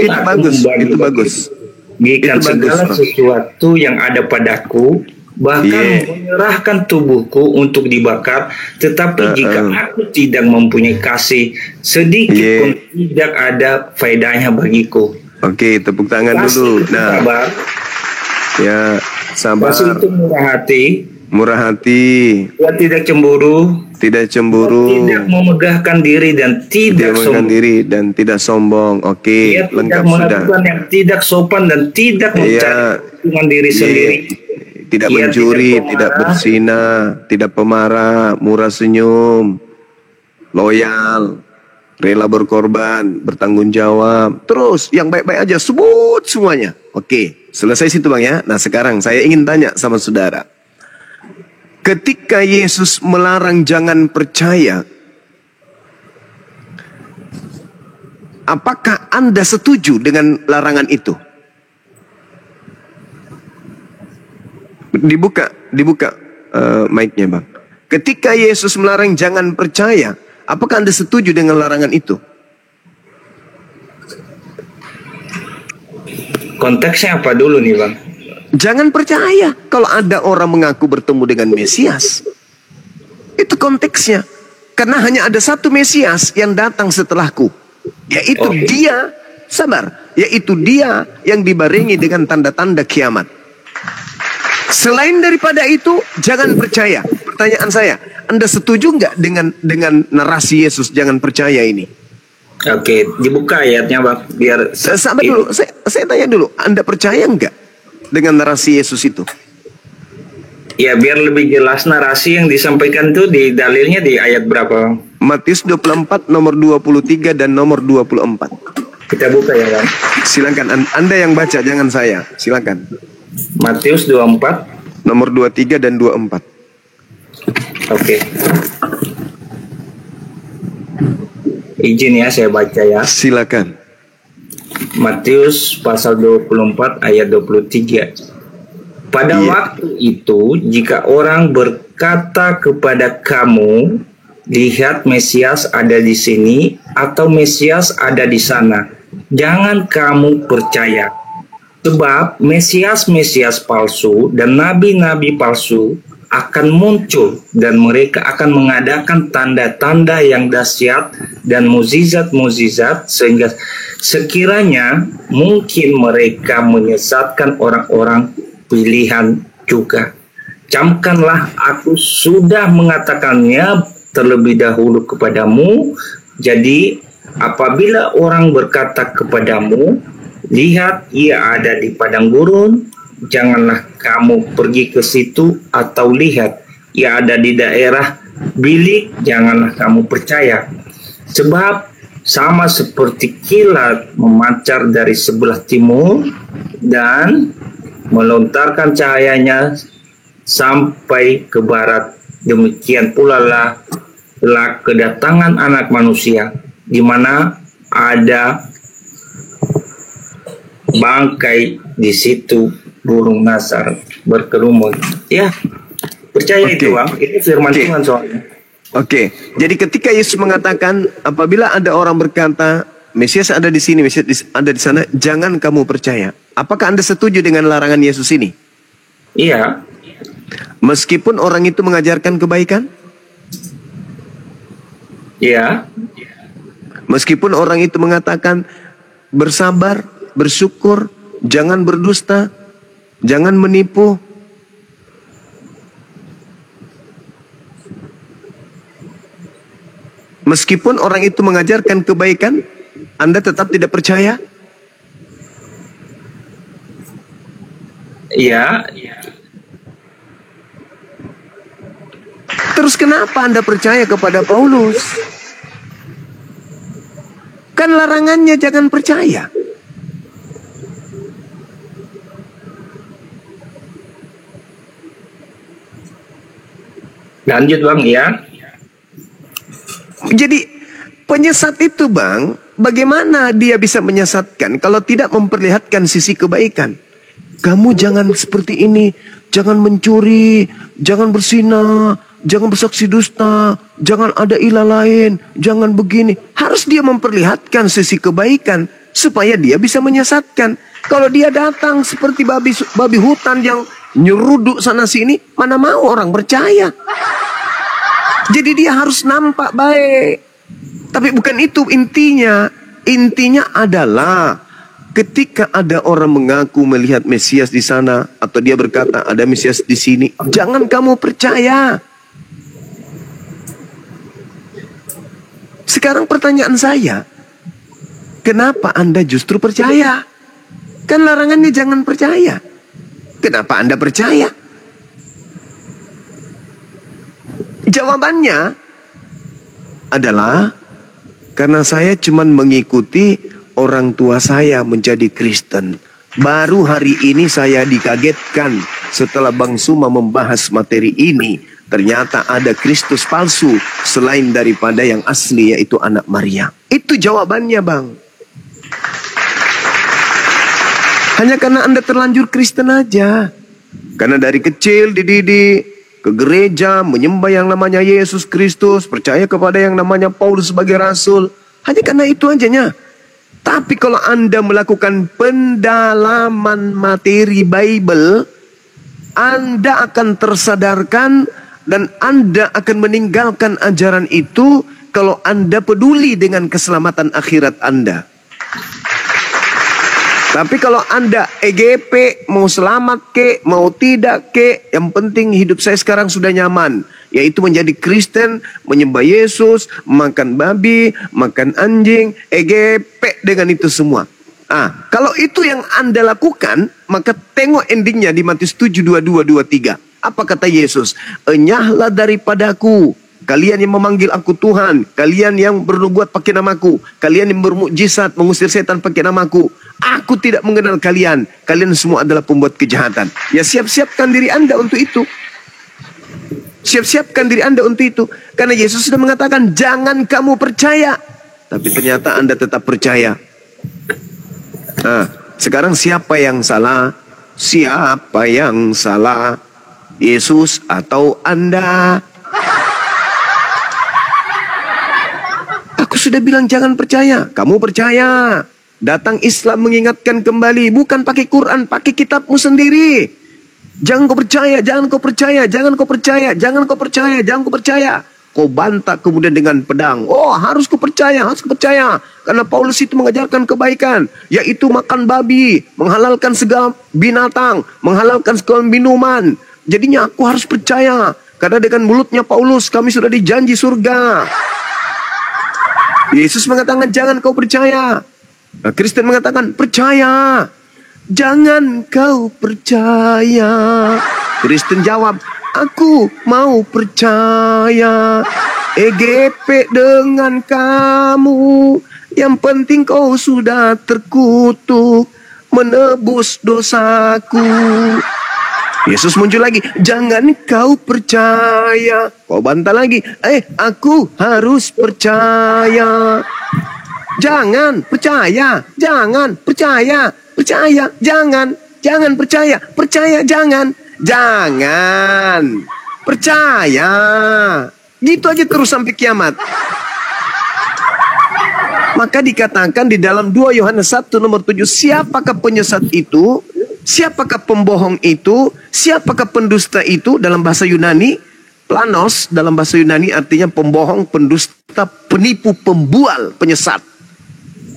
bagus. Bagikan segala sesuatu yang ada padaku, bahkan menyerahkan tubuhku untuk dibakar, tetapi jika aku tidak mempunyai kasih, sedikit pun tidak ada faedahnya bagiku. Oke, tepuk tangan dulu. Nah, ya, sabar. Kasih itu murah hati. Dia tidak cemburu. Tidak memegahkan diri dan tidak sombong. Oke, dia lengkap tidak sudah. melakukan yang tidak sopan dan tidak mencari keuntungan diri sendiri. Tidak mencuri, tidak berzina, tidak pemarah, murah senyum, loyal, rela berkorban, bertanggung jawab. Terus yang baik-baik aja sebut semuanya. Oke, selesai situ, Bang, ya. Nah, sekarang saya ingin tanya sama saudara. Ketika Yesus melarang jangan percaya, apakah Anda setuju dengan larangan itu? Dibuka mic-nya, Bang. Ketika Yesus melarang jangan percaya, apakah Anda setuju dengan larangan itu? Konteksnya apa dulu nih, Bang? Jangan percaya kalau ada orang mengaku bertemu dengan Mesias. Itu konteksnya. Karena hanya ada satu Mesias yang datang setelahku, yaitu dia, yaitu dia yang dibarengi dengan tanda-tanda kiamat. Selain daripada itu, jangan percaya. Pertanyaan saya, Anda setuju nggak dengan narasi Yesus jangan percaya ini? Oke, dibuka ayatnya, Bang. Biar sabar dulu, saya tanya dulu, Anda percaya nggak dengan narasi Yesus itu? Ya, biar lebih jelas narasi yang disampaikan itu di dalilnya di ayat berapa? Matius 24 nomor 23 dan nomor 24. Kita buka ya, Bang. Silakan, Anda yang baca, jangan saya. Silakan. Matius 24 nomor 23 dan 24. Oke. Izin ya saya baca ya. Silakan. Matius pasal 24 ayat 23. Pada waktu itu, jika orang berkata kepada kamu, lihat Mesias ada di sini atau Mesias ada di sana, jangan kamu percaya. Sebab Mesias-Mesias palsu dan nabi-nabi palsu akan muncul dan mereka akan mengadakan tanda-tanda yang dahsyat dan mukjizat-mukjizat sehingga sekiranya mungkin mereka menyesatkan orang-orang pilihan juga. Camkanlah, aku sudah mengatakannya terlebih dahulu kepadamu. Jadi apabila orang berkata kepadamu, lihat ia ada di padang gurun, janganlah kamu pergi ke situ, atau lihat ia ada di daerah bilik, janganlah kamu percaya. Sebab sama seperti kilat memancar dari sebelah timur dan melontarkan cahayanya sampai ke barat, demikian pula lah kedatangan Anak Manusia, di mana ada bangkai, di situ burung nasar berkerumun. Ya, percaya itu, Bang. Ini firman Tuhan soalnya. Oke, jadi ketika Yesus mengatakan apabila ada orang berkata Mesias ada di sini, Mesias ada di sana, jangan kamu percaya. Apakah Anda setuju dengan larangan Yesus ini? Iya. Meskipun orang itu mengajarkan kebaikan? Iya. Meskipun orang itu mengatakan bersabar, bersyukur, jangan berdusta, jangan menipu. Meskipun orang itu mengajarkan kebaikan, Anda tetap tidak percaya? Iya. Terus kenapa Anda percaya kepada Paulus? Kan larangannya jangan percaya. Lanjut, Bang, ya. Jadi penyesat itu, Bang, bagaimana dia bisa menyesatkan kalau tidak memperlihatkan sisi kebaikan? Kamu jangan seperti ini, jangan mencuri, jangan berzina, jangan bersaksi dusta, jangan ada ilah lain, jangan begini. Harus dia memperlihatkan sisi kebaikan supaya dia bisa menyesatkan. Kalau dia datang seperti babi hutan yang nyeruduk sana sini, mana mau orang percaya. Jadi dia harus nampak baik. Tapi bukan itu intinya. Intinya adalah ketika ada orang mengaku melihat Mesias di sana, atau dia berkata ada Mesias di sini, jangan kamu percaya. Sekarang pertanyaan saya, kenapa Anda justru percaya? Kan larangannya jangan percaya. Kenapa Anda percaya? Jawabannya adalah karena saya cuma mengikuti orang tua saya menjadi Kristen. Baru hari ini saya dikagetkan setelah Bang Suma membahas materi ini. Ternyata ada Kristus palsu selain daripada yang asli, yaitu anak Maria. Itu jawabannya, Bang. Hanya karena Anda terlanjur Kristen aja. Karena dari kecil dididik ke gereja, menyembah yang namanya Yesus Kristus, percaya kepada yang namanya Paulus sebagai rasul. Hanya karena itu ajanya. Tapi kalau Anda melakukan pendalaman materi Bible, Anda akan tersadarkan dan Anda akan meninggalkan ajaran itu kalau Anda peduli dengan keselamatan akhirat Anda. Tapi kalau Anda EGP, mau selamat ke, mau tidak ke, yang penting hidup saya sekarang sudah nyaman. Yaitu menjadi Kristen, menyembah Yesus, makan babi, makan anjing, EGP dengan itu semua. Kalau itu yang Anda lakukan, maka tengok endingnya di Matius 7:22-23. Apa kata Yesus? Enyahlah daripadaku, kalian yang memanggil aku Tuhan, kalian yang bernubuat pakai namaku, kalian yang bermukjizat mengusir setan pakai namaku. Aku tidak mengenal kalian, kalian semua adalah pembuat kejahatan. Ya, siap-siapkan diri Anda untuk itu. Siap-siapkan diri Anda untuk itu. Karena Yesus sudah mengatakan, jangan kamu percaya. Tapi ternyata Anda tetap percaya. Sekarang siapa yang salah? Siapa yang salah? Yesus atau Anda? Aku sudah bilang jangan percaya. Kamu percaya. Datang Islam mengingatkan kembali. Bukan pakai Quran, pakai kitabmu sendiri. Jangan kau percaya, jangan kau percaya, jangan kau percaya, jangan kau percaya, jangan kau percaya. Kau bantah kemudian dengan pedang. Oh, harus kau percaya, harus kau percaya. Karena Paulus itu mengajarkan kebaikan, yaitu makan babi, menghalalkan segala binatang, menghalalkan segala minuman. Jadinya aku harus percaya. Karena dengan mulutnya Paulus kami sudah dijanji surga. Yesus mengatakan jangan kau percaya. Nah, Kristen mengatakan percaya. Jangan kau percaya. Kristen jawab, aku mau percaya. EGP dengan kamu. Yang penting kau sudah terkutuk, menebus dosaku. Yesus muncul lagi, jangan kau percaya. Kau bantah lagi, aku harus percaya. Jangan percaya, jangan percaya, percaya, jangan percaya, percaya, jangan percaya. Gitu aja terus sampai kiamat. Maka dikatakan di dalam 2 Yohanes 1 nomor 7, siapakah penyesat itu? Siapakah pembohong itu? Siapakah pendusta itu? Dalam bahasa Yunani, planos dalam bahasa Yunani artinya pembohong, pendusta, penipu, pembual, penyesat.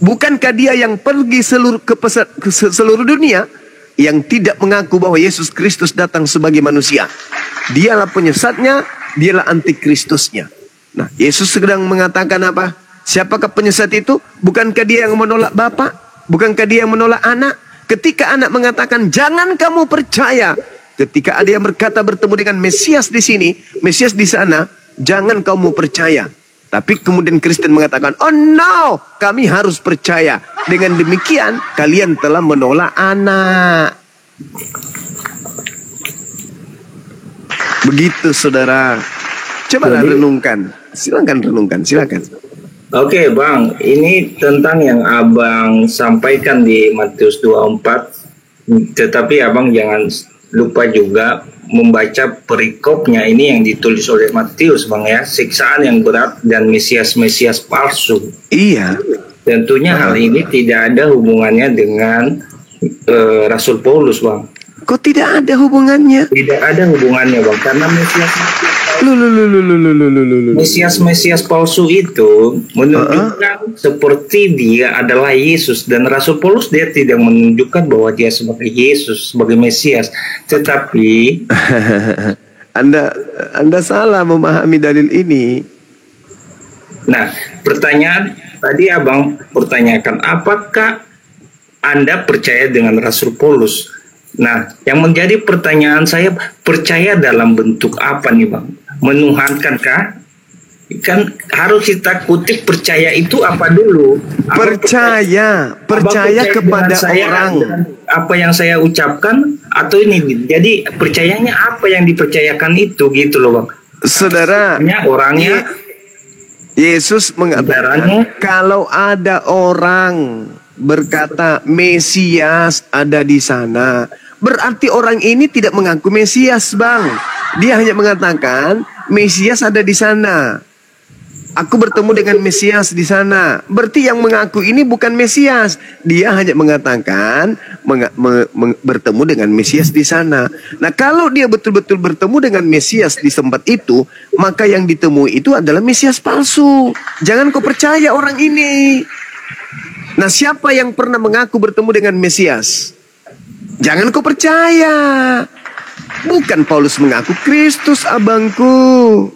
Bukankah dia yang pergi ke seluruh dunia yang tidak mengaku bahwa Yesus Kristus datang sebagai manusia? Dialah penyesatnya, dialah antikristusnya. Nah, Yesus sedang mengatakan apa? Siapakah penyesat itu? Bukankah dia yang menolak Bapa? Bukankah dia yang menolak anak? Ketika anak mengatakan jangan kamu percaya, ketika ada yang berkata bertemu dengan Mesias di sini, Mesias di sana, jangan kamu percaya. Tapi kemudian Kristen mengatakan, oh no, kami harus percaya. Dengan demikian, kalian telah menolak anak. Begitu saudara. Coba renungkan. Silakan renungkan, silakan. Oke Bang, ini tentang yang Abang sampaikan di Matius 24. Tetapi Abang jangan lupa juga membaca perikopnya ini yang ditulis oleh Matius Bang ya, siksaan yang berat dan Mesias-Mesias palsu. Iya. Tentunya hal ini tidak ada hubungannya dengan Rasul Paulus Bang. Kok tidak ada hubungannya? Tidak ada hubungannya Bang, karena Mesias palsu itu menunjukkan seperti dia adalah Yesus, dan Rasul Paulus dia tidak menunjukkan bahwa dia sebagai Yesus, sebagai Mesias, tetapi Anda salah memahami dalil ini. Nah, pertanyaan tadi Abang pertanyakan, apakah Anda percaya dengan Rasul Paulus? Nah, yang menjadi pertanyaan saya, percaya dalam bentuk apa nih Bang? Menuhankankah? Kan harus kita kutip percaya itu apa dulu? Percaya kepada orang. Apa yang saya ucapkan atau ini? Jadi percayanya apa yang dipercayakan itu gitu loh Bang. Saudara, orangnya Yesus mengatakan kalau ada orang berkata Mesias ada di sana, berarti orang ini tidak mengaku Mesias Bang. Dia hanya mengatakan Mesias ada di sana. Aku bertemu dengan Mesias di sana. Berarti yang mengaku ini bukan Mesias. Dia hanya mengatakan bertemu dengan Mesias di sana. Nah, kalau dia betul-betul bertemu dengan Mesias di tempat itu, maka yang ditemui itu adalah Mesias palsu. Jangan kau percaya orang ini. Nah, siapa yang pernah mengaku bertemu dengan Mesias? Jangan kau percaya. Bukan Paulus mengaku Kristus, abangku.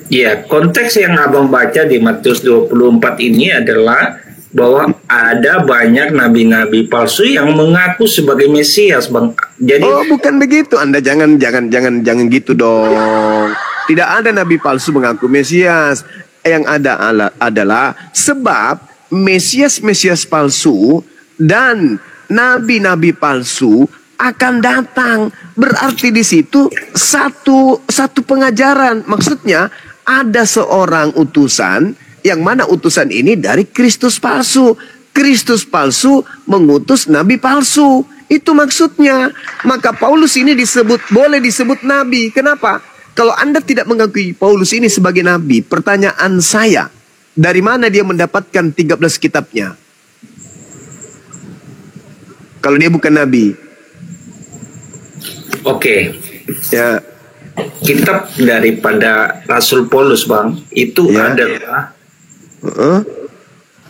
Ya, konteks yang Abang baca di Matius 24 ini adalah bahwa ada banyak nabi-nabi palsu yang mengaku sebagai Mesias, Bang. Jadi bukan begitu. Anda jangan gitu dong. Tidak ada nabi palsu mengaku Mesias. Yang ada adalah sebab Mesias palsu dan nabi-nabi palsu akan datang. Berarti di situ satu pengajaran. Maksudnya ada seorang utusan, yang mana utusan ini dari Kristus palsu. Kristus palsu mengutus nabi palsu. Itu maksudnya. Maka Paulus ini boleh disebut nabi. Kenapa? Kalau Anda tidak mengakui Paulus ini sebagai nabi, pertanyaan saya, dari mana dia mendapatkan 13 kitabnya? Kalau dia bukan nabi. Oke. Ya. Kitab daripada Rasul Paulus, Bang, itu adalah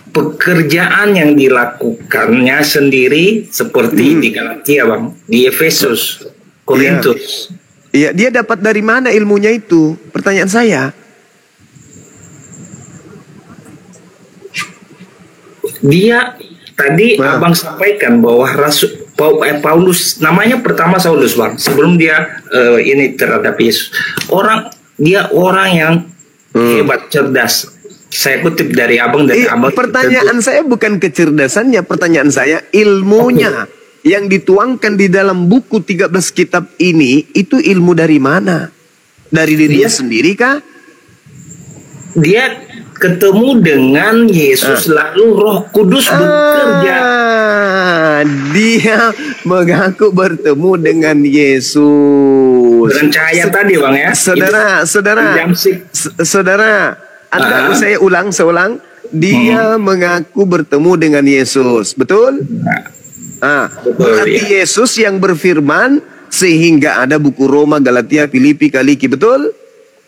pekerjaan yang dilakukannya sendiri seperti di Galatia, Bang, di Efesus, Korintus. Iya, dia dapat dari mana ilmunya itu? Pertanyaan saya. Dia tadi Abang sampaikan bahwa Paulus, namanya pertama Saulus, Bang, sebelum dia ini terhadap Yesus. Dia orang yang hebat, cerdas. Saya kutip dari Abang, Abang. Pertanyaan saya bukan kecerdasannya, pertanyaan saya ilmunya yang dituangkan di dalam buku 13 kitab ini, itu ilmu dari mana? Dari dirinya sendiri kah? Dia ketemu dengan Yesus, lalu Roh Kudus bekerja. Dia mengaku bertemu dengan Yesus. Dengan cahaya tadi, Bang, ya. Saudara, Anda saya seulang. Dia mengaku bertemu dengan Yesus, betul? Berarti Yesus yang berfirman sehingga ada buku Roma, Galatia, Filipi, Kaliki, betul?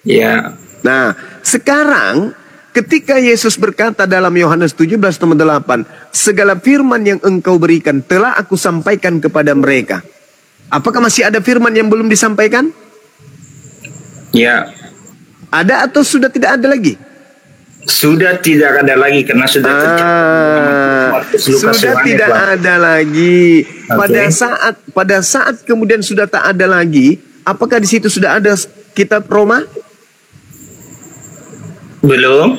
Ya. Nah, sekarang ketika Yesus berkata dalam Yohanes 17:8, segala firman yang engkau berikan telah aku sampaikan kepada mereka. Apakah masih ada firman yang belum disampaikan? Ya. Ada atau sudah tidak ada lagi? Sudah tidak ada lagi karena sudah sudah tidak ada lagi. Pada saat kemudian sudah tak ada lagi, apakah di situ sudah ada kitab Roma? Belum.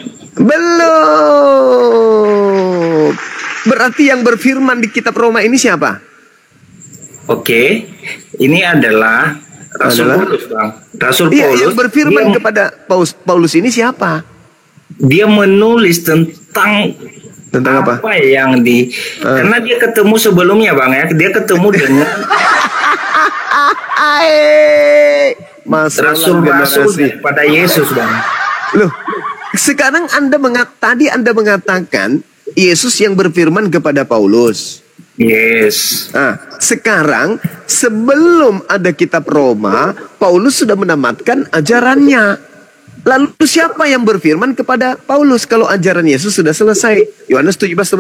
Berarti yang berfirman di kitab Roma ini siapa? Oke, ini adalah Rasul Paulus, Bang. Rasul Paulus. Yang berfirman kepada Paulus ini siapa? Dia menulis tentang apa yang karena dia ketemu sebelumnya, Bang, ya. Dia ketemu dengan Rasul pada Yesus, Bang. Loh, sekarang tadi Anda mengatakan Yesus yang berfirman kepada Paulus. Yes. Sekarang sebelum ada kitab Roma, Paulus sudah menamatkan ajarannya. Lalu siapa yang berfirman kepada Paulus kalau ajaran Yesus sudah selesai? Yohanes 17:8,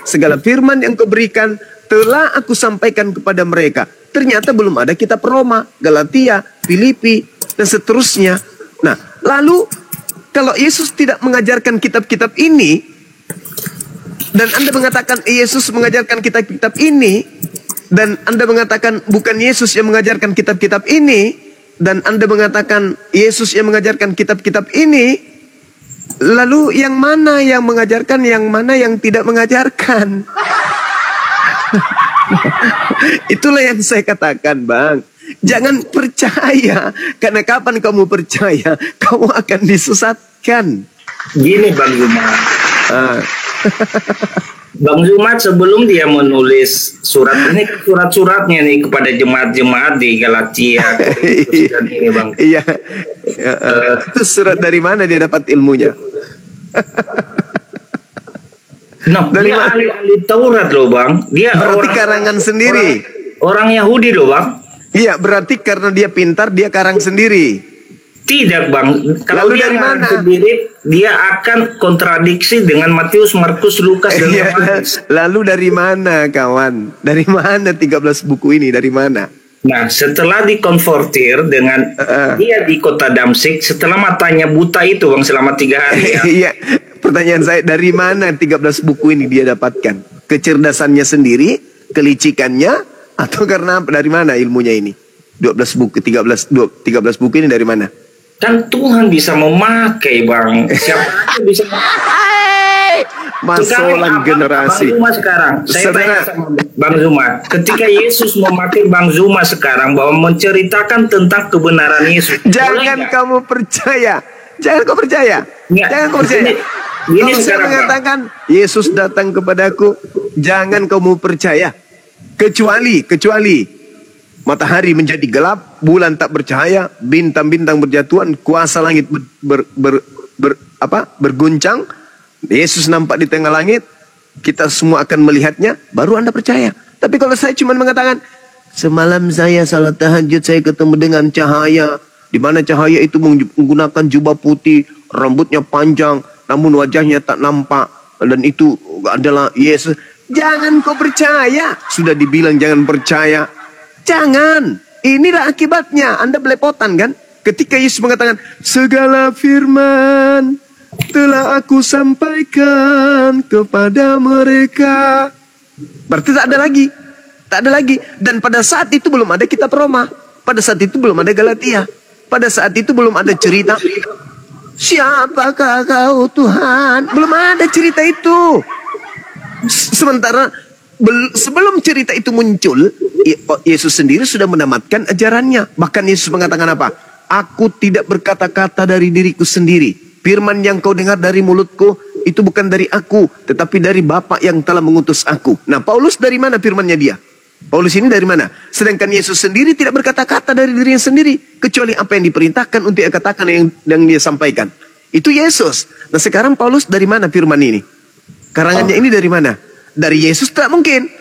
segala firman yang kau berikan telah aku sampaikan kepada mereka. Ternyata belum ada kitab Roma, Galatia, Filipi, dan seterusnya. Nah, lalu kalau Yesus tidak mengajarkan kitab-kitab ini, dan Anda mengatakan Yesus mengajarkan kitab-kitab ini, dan Anda mengatakan bukan Yesus yang mengajarkan kitab-kitab ini, dan Anda mengatakan Yesus yang mengajarkan kitab-kitab ini, lalu yang mana yang mengajarkan, yang mana yang tidak mengajarkan? Itulah yang saya katakan, Bang. Jangan percaya, karena kapan kamu percaya, kamu akan disesatkan. Gini, Bang Zuma. Bang Zuma sebelum dia menulis surat-suratnya nih kepada jemaat-jemaat di Galatia dan ini, Bang. Iya. Itu surat dari mana dia dapat ilmunya? Dari ahli Taurat loh, Bang. Dia berarti karangan sendiri. Orang Yahudi loh, Bang. Iya, berarti karena dia pintar dia karang sendiri. Tidak, Bang. Kalau dia karang sendiri, dia akan kontradiksi dengan Matius, Markus, Lukas, dan Yohanes. Lalu dari mana, kawan? Dari mana 13 buku ini? Dari mana? Nah, setelah dikonvertir dengan dia di kota Damsyik, setelah matanya buta itu, Bang, selama 3 hari. Ya. Iya. Pertanyaan saya, dari mana 13 buku ini dia dapatkan? Kecerdasannya sendiri, kelicikannya, atau karena apa? Dari mana ilmunya ini? 13 buku ini dari mana? Kan Tuhan bisa memakai, Bang. Siapa aja bisa. Masalah generasi. Bang Zuma sekarang, saya tanya sama Bang Zuma, ketika Yesus memakai Bang Zuma sekarang bahwa menceritakan tentang kebenaran Yesus, jangan kamu percaya. Jangan kau percaya. Jangan kau percaya. Ini kalau saya mengatakan Yesus datang kepadaku, jangan kamu percaya. Kecuali matahari menjadi gelap, bulan tak bercahaya, bintang-bintang berjatuhan, kuasa langit berguncang, Yesus nampak di tengah langit, kita semua akan melihatnya, baru Anda percaya. Tapi kalau saya cuma mengatakan Semalam saya salat tahajud, saya ketemu dengan cahaya. Di mana cahaya itu menggunakan jubah putih, rambutnya panjang, namun wajahnya tak nampak. Dan itu adalah Yesus. Jangan kau percaya. Sudah dibilang jangan percaya. Jangan. Inilah akibatnya. Anda belepotan kan? Ketika Yesus mengatakan, segala firman telah aku sampaikan kepada mereka. Berarti tak ada lagi. Tak ada lagi. Dan pada saat itu belum ada kitab Roma. Pada saat itu belum ada Galatia. Pada saat itu belum ada cerita, siapakah kau Tuhan? Belum ada cerita itu. Sementara sebelum cerita itu muncul, Yesus sendiri sudah menamatkan ajarannya. Bahkan Yesus mengatakan apa? Aku tidak berkata-kata dari diriku sendiri. Firman yang kau dengar dari mulutku, itu bukan dari aku, tetapi dari Bapa yang telah mengutus aku. Nah, Paulus dari mana firmannya dia? Paulus ini dari mana? Sedangkan Yesus sendiri tidak berkata-kata dari dirinya sendiri, kecuali apa yang diperintahkan untuk dia katakan yang dia sampaikan. Itu Yesus. Nah, sekarang Paulus dari mana firman ini? Karangannya ini dari mana? Dari Yesus tak mungkin.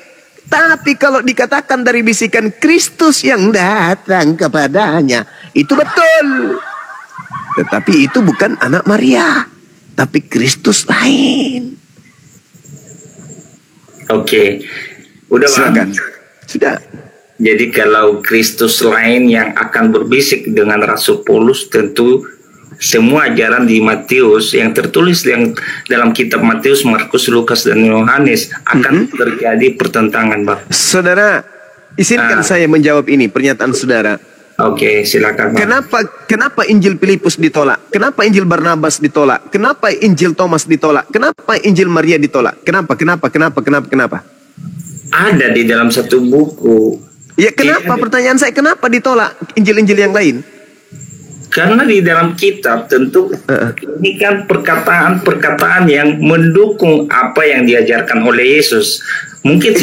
Tapi kalau dikatakan dari bisikan Kristus yang datang kepadanya, itu betul. Tetapi itu bukan anak Maria, tapi Kristus lain. Oke. Udah, silakan. Sudah. Jadi kalau Kristus lain yang akan berbisik dengan Rasul Paulus, tentu semua ajaran di Matius yang tertulis yang dalam kitab Matius, Markus, Lukas, dan Yohanes akan terjadi pertentangan, Bang. Saudara, izinkan saya menjawab ini pernyataan saudara. Oke, silakan, Bang. Kenapa Injil Filipus ditolak? Kenapa Injil Barnabas ditolak? Kenapa Injil Thomas ditolak? Kenapa Injil Maria ditolak? Kenapa? Ada di dalam satu buku. Ya, kenapa? Pertanyaan saya, kenapa ditolak Injil-Injil yang lain? Karena di dalam kitab tentu ini kan perkataan-perkataan yang mendukung apa yang diajarkan oleh Yesus. Mungkin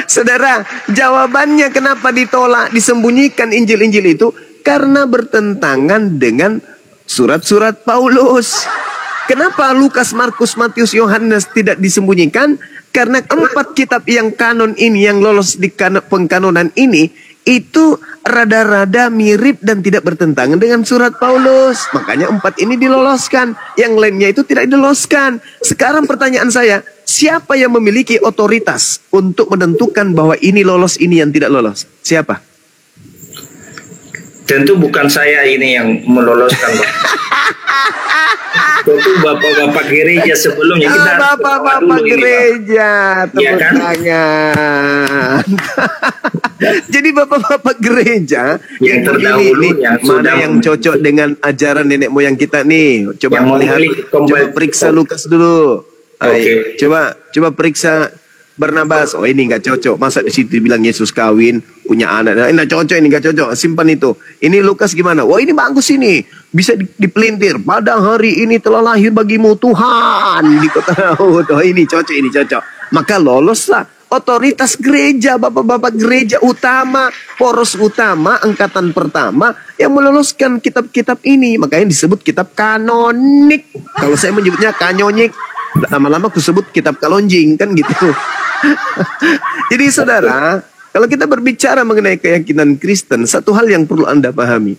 saudara, jawabannya kenapa ditolak, disembunyikan Injil-Injil itu? Karena bertentangan dengan surat-surat Paulus. Kenapa Lukas, Markus, Matius, Yohanes tidak disembunyikan? Karena 4 kitab yang kanon ini, yang lolos di pengkanonan ini, itu rada-rada mirip dan tidak bertentangan dengan surat Paulus. Makanya 4 ini diloloskan. Yang lainnya itu tidak diloloskan. Sekarang pertanyaan saya, siapa yang memiliki otoritas untuk menentukan bahwa ini lolos, ini yang tidak lolos? Siapa? Tentu bukan saya ini yang meloloskan, Bang. Tentu bapak-bapak gereja sebelumnya. Kita bapak-bapak gereja, ya kan? Jadi bapak-bapak gereja yang terdahulu yang mana yang cocok dengan ajaran nenek moyang kita nih? Coba melihat, coba periksa Lukas dulu. Oke. Coba periksa Barnabas. Oh, ini nggak cocok. Masa di situ dibilang Yesus kawin, punya anak. Nah, nggak cocok, ini nggak cocok. Simpan itu. Ini Lukas gimana? Wah, ini bagus ini. Bisa dipelintir. Pada hari ini telah lahir bagimu Tuhan di kota Daud. Oh, ini cocok. Maka loloslah otoritas gereja, bapak-bapak gereja utama, poros utama, angkatan pertama yang meloloskan kitab-kitab ini. Makanya disebut kitab kanonik. Kalau saya menyebutnya kanonik, lama-lama aku sebut kitab kalonjing, kan gitu. Jadi saudara, kalau kita berbicara mengenai keyakinan Kristen, satu hal yang perlu Anda pahami.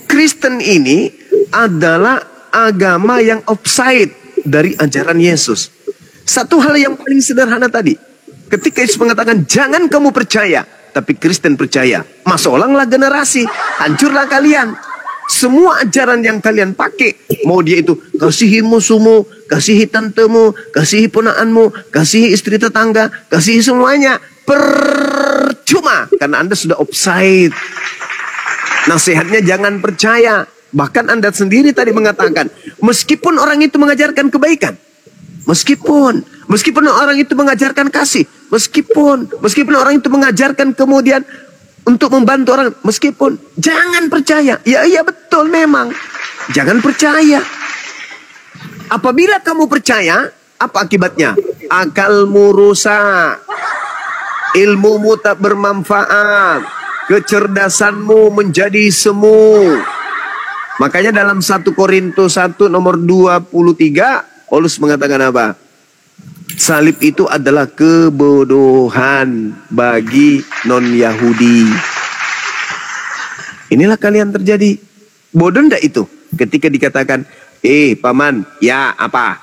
Kristen ini adalah agama yang offside dari ajaran Yesus. Satu hal yang paling sederhana tadi. Ketika Yesus mengatakan, jangan kamu percaya, tapi Kristen percaya. Masolanglah generasi, hancurlah kalian. Semua ajaran yang kalian pakai, mau dia itu kasihi musuhmu, kasihi tantemu, kasihi ponakanmu, kasihi istri tetangga, kasihi semuanya, percuma karena Anda sudah offside. Nasihatnya jangan percaya. Bahkan Anda sendiri tadi mengatakan, meskipun orang itu mengajarkan kebaikan, meskipun orang itu mengajarkan kasih, meskipun orang itu mengajarkan kemudian untuk membantu orang, meskipun, jangan percaya. Ya, iya betul memang. Jangan percaya. Apabila kamu percaya, apa akibatnya? Akalmu rusak. Ilmumu tak bermanfaat. Kecerdasanmu menjadi semu. Makanya dalam 1 Korintus 1 nomor 23, Paulus mengatakan apa? Salib itu adalah kebodohan bagi non-Yahudi. Inilah kalian terjadi. Bodoh ndak itu? Ketika dikatakan, paman, ya apa?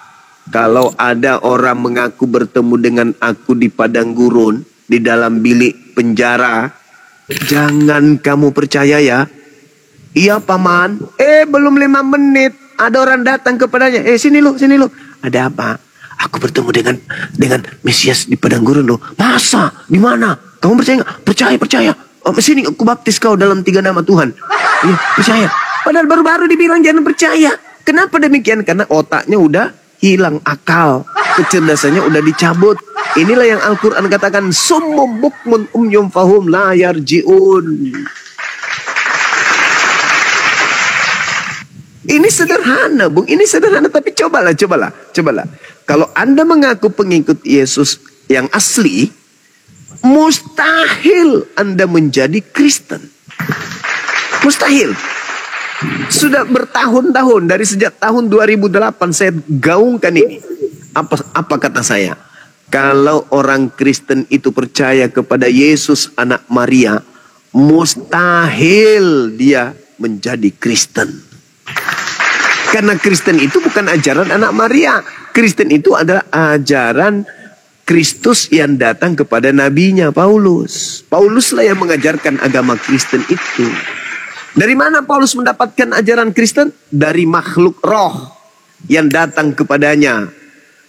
Kalau ada orang mengaku bertemu dengan aku di padang gurun, di dalam bilik penjara, jangan kamu percaya ya. Iya paman, belum 5 menit, ada orang datang kepadanya. Sini lu. Ada apa? Aku bertemu dengan Mesias di padang gurun loh. Masa? Di mana? Kamu percaya nggak? Percaya. Sini aku baptis kau dalam 3 nama Tuhan. Iya, percaya. Padahal baru-baru dibilang jangan percaya. Kenapa demikian? Karena otaknya udah hilang akal. Kecerdasannya udah dicabut. Inilah yang Al-Quran katakan, summum bukmun umyum fahum la yarji'un. Ini sederhana, Bung. Ini sederhana, tapi cobalah. Kalau Anda mengaku pengikut Yesus yang asli, mustahil Anda menjadi Kristen. Mustahil. Sudah bertahun-tahun, dari sejak tahun 2008 saya gaungkan ini. Apa kata saya? Kalau orang Kristen itu percaya kepada Yesus anak Maria, mustahil dia menjadi Kristen. Karena Kristen itu bukan ajaran anak Maria. Kristen itu adalah ajaran Kristus yang datang kepada nabinya Paulus. Pauluslah yang mengajarkan agama Kristen itu. Dari mana Paulus mendapatkan ajaran Kristen? Dari makhluk roh yang datang kepadanya,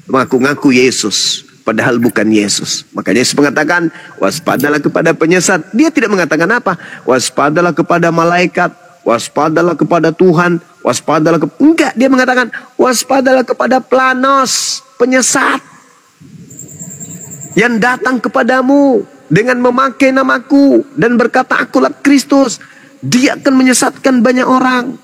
mengaku-ngaku Yesus, padahal bukan Yesus. Makanya Yesus mengatakan, waspadalah kepada penyesat. Dia tidak mengatakan apa? Waspadalah kepada malaikat, waspadalah kepada Tuhan, waspadalah enggak, dia mengatakan waspadalah kepada planos, penyesat yang datang kepadamu dengan memakai namaku dan berkata akulah Kristus. Dia akan menyesatkan banyak orang.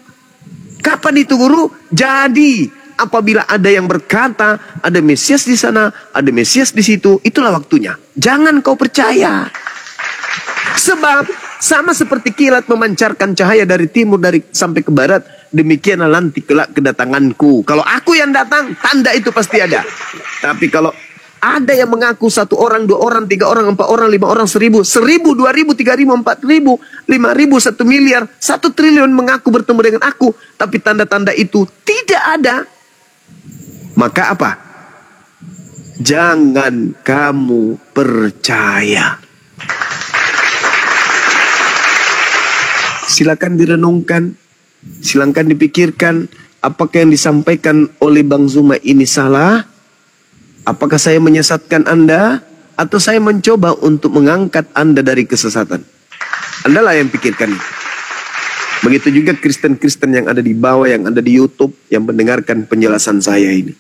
Kapan itu guru? Jadi apabila ada yang berkata ada Mesias di sana, ada Mesias di situ, itulah waktunya. Jangan kau percaya. Sebab sama seperti kilat memancarkan cahaya dari timur sampai ke barat, demikianlah nanti kelak kedatanganku. Kalau aku yang datang, tanda itu pasti ada. Tapi kalau ada yang mengaku 1 orang, 2 orang, 3 orang, 4 orang, 5 orang, 1000, 1000, 2000, 3000, 4000, 5000, 1 miliar, 1 triliun mengaku bertemu dengan aku, tapi tanda-tanda itu tidak ada. Maka apa? Jangan kamu percaya. Silakan direnungkan, silakan dipikirkan, apakah yang disampaikan oleh Bang Zuma ini salah? Apakah saya menyesatkan Anda? Atau saya mencoba untuk mengangkat Anda dari kesesatan? Andalah yang pikirkan. Begitu juga Kristen-Kristen yang ada di bawah, yang ada di YouTube, yang mendengarkan penjelasan saya ini.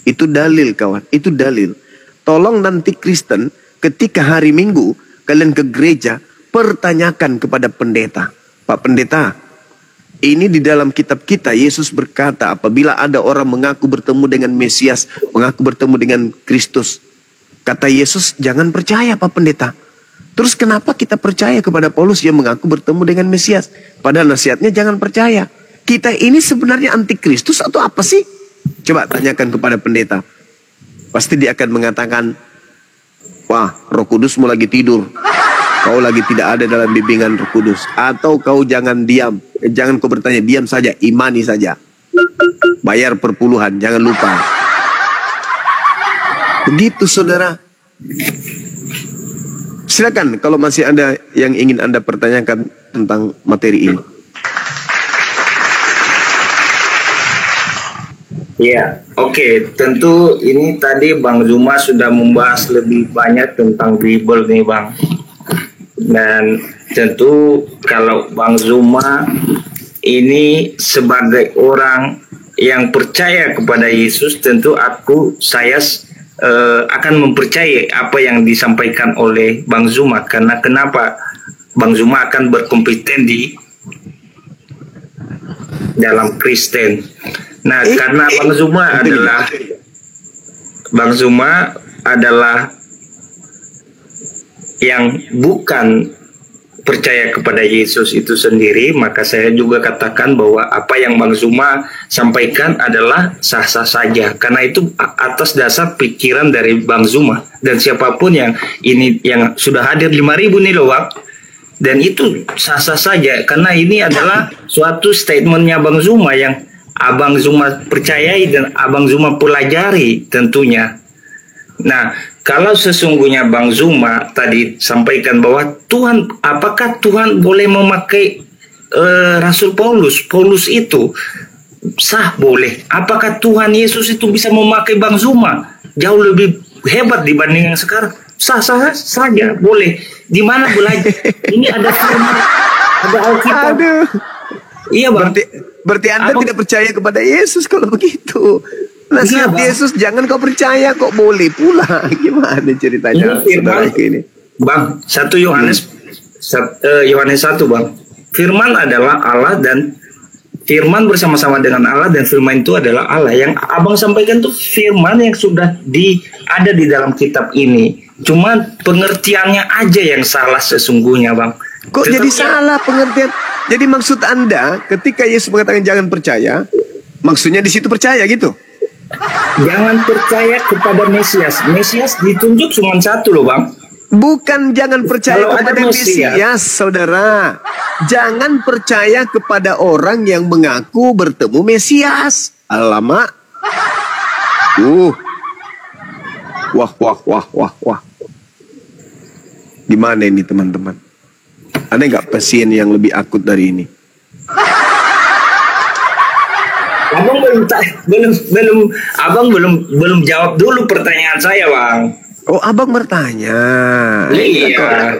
Itu dalil kawan, itu dalil. Tolong nanti Kristen ketika hari Minggu kalian ke gereja, pertanyakan kepada pendeta. Pak pendeta, ini di dalam kitab kita Yesus berkata apabila ada orang mengaku bertemu dengan Mesias, mengaku bertemu dengan Kristus, kata Yesus jangan percaya Pak pendeta. Terus kenapa kita percaya kepada Paulus yang mengaku bertemu dengan Mesias? Padahal nasihatnya jangan percaya. Kita ini sebenarnya antikristus atau apa sih? Coba tanyakan kepada pendeta. Pasti dia akan mengatakan, wah Roh Kudusmu lagi tidur. Kau lagi tidak ada dalam bimbingan Roh Kudus. Atau kau jangan diam. Jangan kau bertanya, diam saja, imani saja. Bayar perpuluhan, jangan lupa. Begitu saudara. Silakan kalau masih ada yang ingin Anda pertanyakan tentang materi ini. Ya, oke. Tentu ini tadi Bang Zuma sudah membahas lebih banyak tentang Bible nih Bang. Dan tentu kalau Bang Zuma ini sebagai orang yang percaya kepada Yesus, tentu saya akan mempercayai apa yang disampaikan oleh Bang Zuma. Karena kenapa? Bang Zuma akan berkompeten di dalam Kristen. Nah, karena Bang Zuma adalah yang bukan percaya kepada Yesus itu sendiri, maka saya juga katakan bahwa apa yang Bang Zuma sampaikan adalah sah-sah saja, karena itu atas dasar pikiran dari Bang Zuma dan siapapun yang sudah hadir 5.000 nih loh Bang, dan itu sah-sah saja karena ini adalah suatu statementnya Bang Zuma yang Abang Zuma percayai dan Abang Zuma pelajari tentunya. Nah, kalau sesungguhnya Bang Zuma tadi sampaikan bahwa Tuhan, apakah Tuhan boleh memakai Rasul Paulus? Paulus itu sah boleh. Apakah Tuhan Yesus itu bisa memakai Bang Zuma? Jauh lebih hebat dibanding yang sekarang. Sah-sah saja boleh. Di mana belajar? Ini ada firman, ada Alkitab. Aduh. Iya Bang. Berarti Anda tidak percaya kepada Yesus kalau begitu. Nasihat Yesus jangan kau percaya kok boleh pula. Gimana ceritanya? Ini Bang, 1 Yohanes Yohanes 1 Bang. Firman adalah Allah dan firman bersama-sama dengan Allah dan firman itu adalah Allah. Yang Abang sampaikan tuh firman yang sudah ada di dalam kitab ini. Cuma pengertiannya aja yang salah sesungguhnya Bang. Kok jadi salah pengertian? Jadi maksud Anda ketika Yesus mengatakan jangan percaya, maksudnya di situ percaya gitu? Jangan percaya kepada Mesias. Mesias ditunjuk cuma satu loh Bang. Bukan jangan percaya Kalau kepada Mesias, saudara. Jangan percaya kepada orang yang mengaku bertemu Mesias. Alamak. Wah. Gimana ini teman-teman? Ada nggak pasien yang lebih akut dari ini? Abang belum jawab dulu pertanyaan saya Bang. Oh, Abang bertanya. Iya.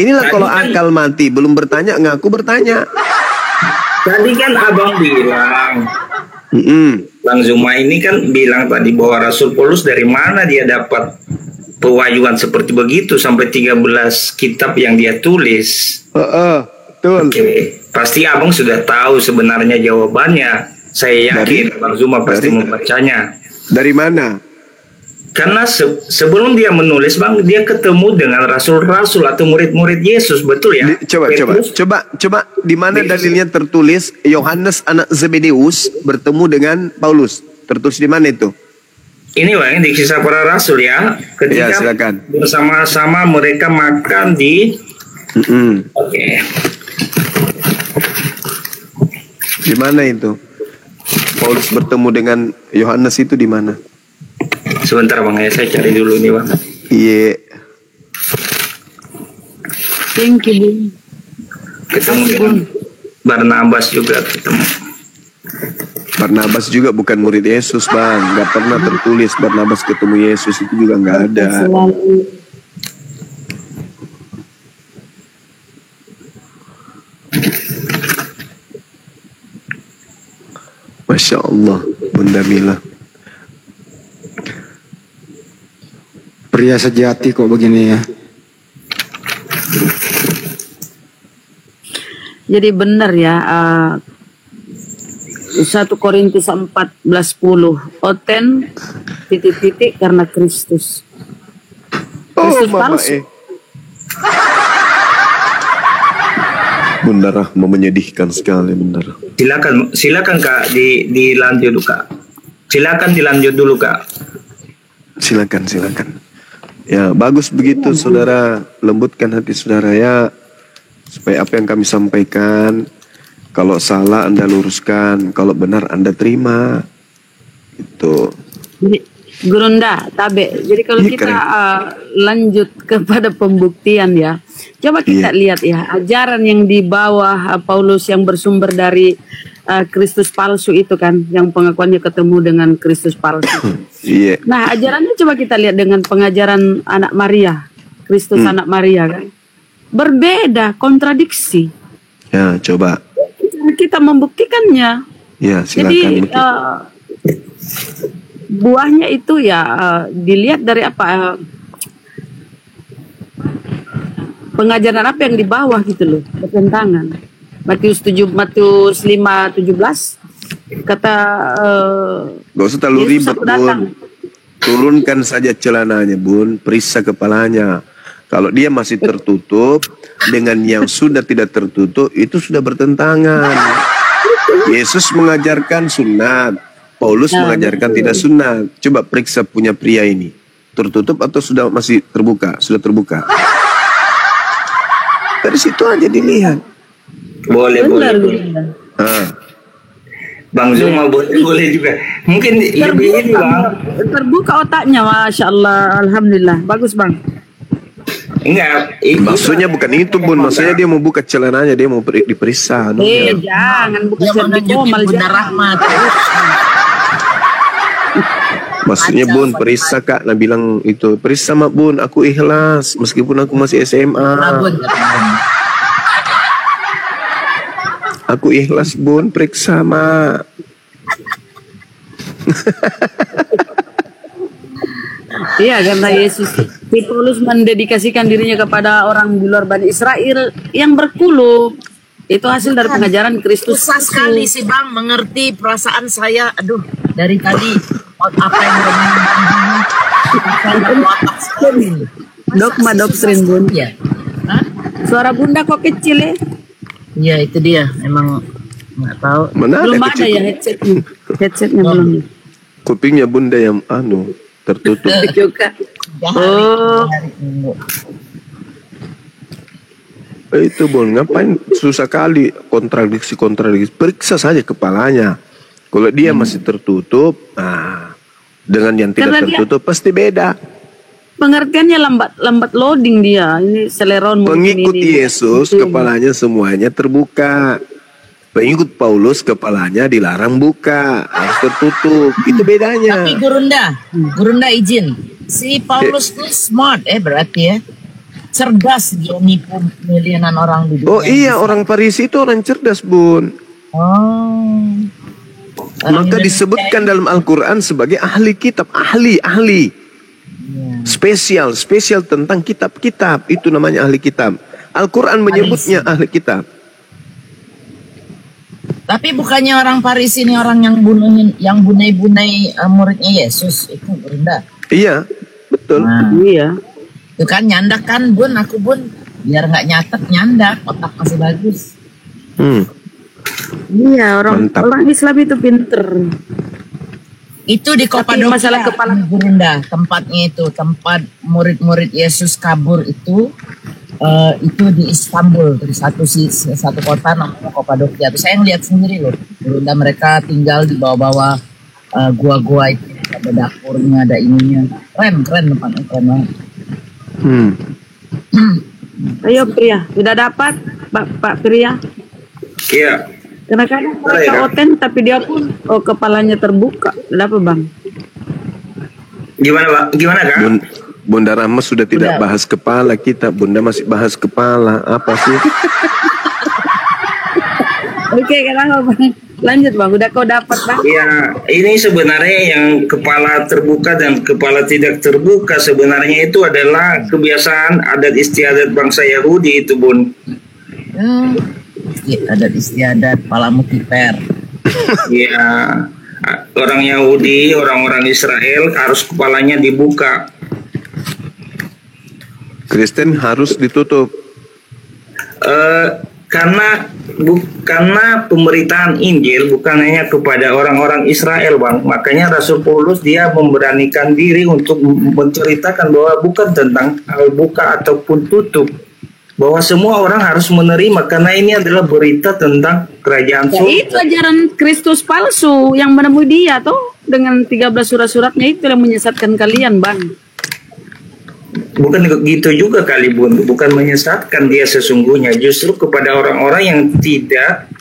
Inilah kalau akal mati belum bertanya ngaku bertanya. Tadi kan Abang bilang, Bang Zuma ini kan bilang tadi bahwa Rasul Paulus dari mana dia dapat pewahyuan seperti begitu sampai 13 kitab yang dia tulis. Betul. Oke. Pasti Abang sudah tahu sebenarnya jawabannya. Saya yakin Bang Zuma pasti membacanya. Dari mana? Karena sebelum dia menulis Bang, dia ketemu dengan rasul-rasul atau murid-murid Yesus, betul ya? Coba di mana dalilnya tertulis Yohanes anak Zebedeus bertemu dengan Paulus? Tertulis di mana itu? Ini Bang di Kisah Para Rasul ya. Ketika silakan. Bersama-sama mereka makan di Oke. Di mana itu? Paulus bertemu dengan Yohanes itu di mana? Sebentar Bang, saya cari dulu nih Bang. Iya. Thank you, Bung. Ketemu dengan Barnabas juga ketemu. Barnabas juga bukan murid Yesus Bang. Gak pernah tertulis Barnabas ketemu Yesus, itu juga gak ada. Masya Allah, Bunda Mila. Pria sejati kok begini ya. Jadi benar ya, 1 Korintus 14:10, oten titik-titik karena Kristus. Kristus palsu. Bunda Rahma menyedihkan sekali, benar. Silakan Kak, dilanjut Kak. Silakan dilanjut dulu Kak. Silakan. Ya, bagus begitu saudara, lembutkan hati saudara ya, supaya apa yang kami sampaikan, kalau salah Anda luruskan, kalau benar Anda terima. Itu. Gurunda, Tabe. Jadi kalau kita lanjut kepada pembuktian ya, coba kita lihat ya, ajaran yang di bawah Paulus yang bersumber dari Kristus palsu itu kan, yang pengakuannya ketemu dengan Kristus palsu. Nah, ajarannya coba kita lihat dengan pengajaran anak Maria, Kristus anak Maria kan, berbeda, kontradiksi. Ya, coba. Kita membuktikannya. Ya, silakan. Jadi buahnya itu ya dilihat dari apa, pengajaran apa yang di bawah gitu loh, bertentangan. Matius 5:17 kata gak usah terlalu ribet Bun, turunkan saja celananya Bun, periksa kepalanya. Kalau dia masih tertutup dengan yang sudah tidak tertutup, itu sudah bertentangan. Yesus mengajarkan sunat, Paulus mengajarkan tidak sunat. Coba periksa punya pria ini, tertutup atau sudah masih terbuka? Sudah terbuka. Dari situ aja dilihat. Boleh. Bang Zuma boleh juga. Mungkin lebih ini Bang. Terbuka otaknya, Masya Allah, Alhamdulillah. Bagus Bang. Enggak. Maksudnya bukan itu Bun. Maksudnya dia mau buka celananya, dia mau diperiksa. Jangan buka celana Bunda Rahmat. Maksudnya Bun, periksa Kak. Nah bilang itu, periksa mak Bun, aku ikhlas meskipun aku masih SMA. Aku ikhlas Bun, periksa mak. Iya, karena Yesus, Paulus mendedikasikan dirinya kepada orang di luar Bani Israel yang berkulu. Itu hasil dari pengajaran Kristus. Susah sekali sih Bang mengerti perasaan saya. Aduh, dari tadi apa yang dogma doktrin Bun. Ya. Suara Bunda kok kecil ya? Iya itu dia, emang nggak tahu. Belum ada ya headsetnya belum. Kupingnya Bunda yang tertutup. Juga. Itu Bun, ngapain susah kali kontradiksi. Periksa saja kepalanya. Kalau dia masih tertutup, dengan yang tidak tertutup pasti beda. Pengertiannya lambat loading dia. Ini seleron pengikut Yesus kepalanya semuanya terbuka. Pengikut Paulus kepalanya dilarang buka, harus tertutup. Itu bedanya. Tapi Gurunda izin. Si Paulus itu smart berarti ya. Cerdas dia nipu miliaran orang di dunia. Oh iya, orang Farisi itu orang cerdas Bun. Maka disebutkan dalam Al-Quran sebagai ahli kitab, ahli. Spesial tentang kitab-kitab, itu namanya ahli kitab. Al-Quran menyebutnya ahli kitab. Tapi bukannya orang Farisi ini orang yang bunai-bunai muridnya Yesus itu Gurunda? Iya, betul. Iya. Itu kan nyandak kan Bun, aku Bun biar nggak nyatet nyandak, otak masih bagus. Iya, orang Islam itu pinter. Itu di Kapadokia masalah kepala Gurunda, tempatnya itu, tempat murid-murid Yesus kabur itu di Istanbul, di satu kota namanya Kapadokia. Itu saya ngeliat sendiri loh, Gurunda mereka tinggal di bawah-bawah gua-gua itu, ada dapurnya, ada ininya, keren tempatnya, keren banget. Ayo Pria, sudah dapat Pak Pria? Iya. Kadang-kadang mereka oten tapi dia pun kepalanya terbuka. Kenapa Bang? Gimana Kak? Bunda Rahma sudah tidak bahas kepala kita. Bunda masih bahas kepala. Apa sih? Oke, kenapa Bang? Lanjut Bang, udah kau dapat Bang? Ya, ini sebenarnya yang kepala terbuka dan kepala tidak terbuka sebenarnya itu adalah kebiasaan adat istiadat bangsa Yahudi itu Bun. Adat istiadat palamu kiper. Iya, orang Yahudi, orang-orang Israel harus kepalanya dibuka. Kristen harus ditutup. Karena pemberitaan Injil bukan hanya kepada orang-orang Israel Bang. Makanya Rasul Paulus dia memberanikan diri untuk menceritakan bahwa bukan tentang hal buka ataupun tutup, bahwa semua orang harus menerima karena ini adalah berita tentang kerajaan surga. Itu ajaran Kristus palsu yang menemui dia tuh dengan 13 surat-suratnya itu yang menyesatkan kalian Bang. Bukan gitu juga kali Bun, bukan menyesatkan dia sesungguhnya, justru kepada orang-orang yang tidak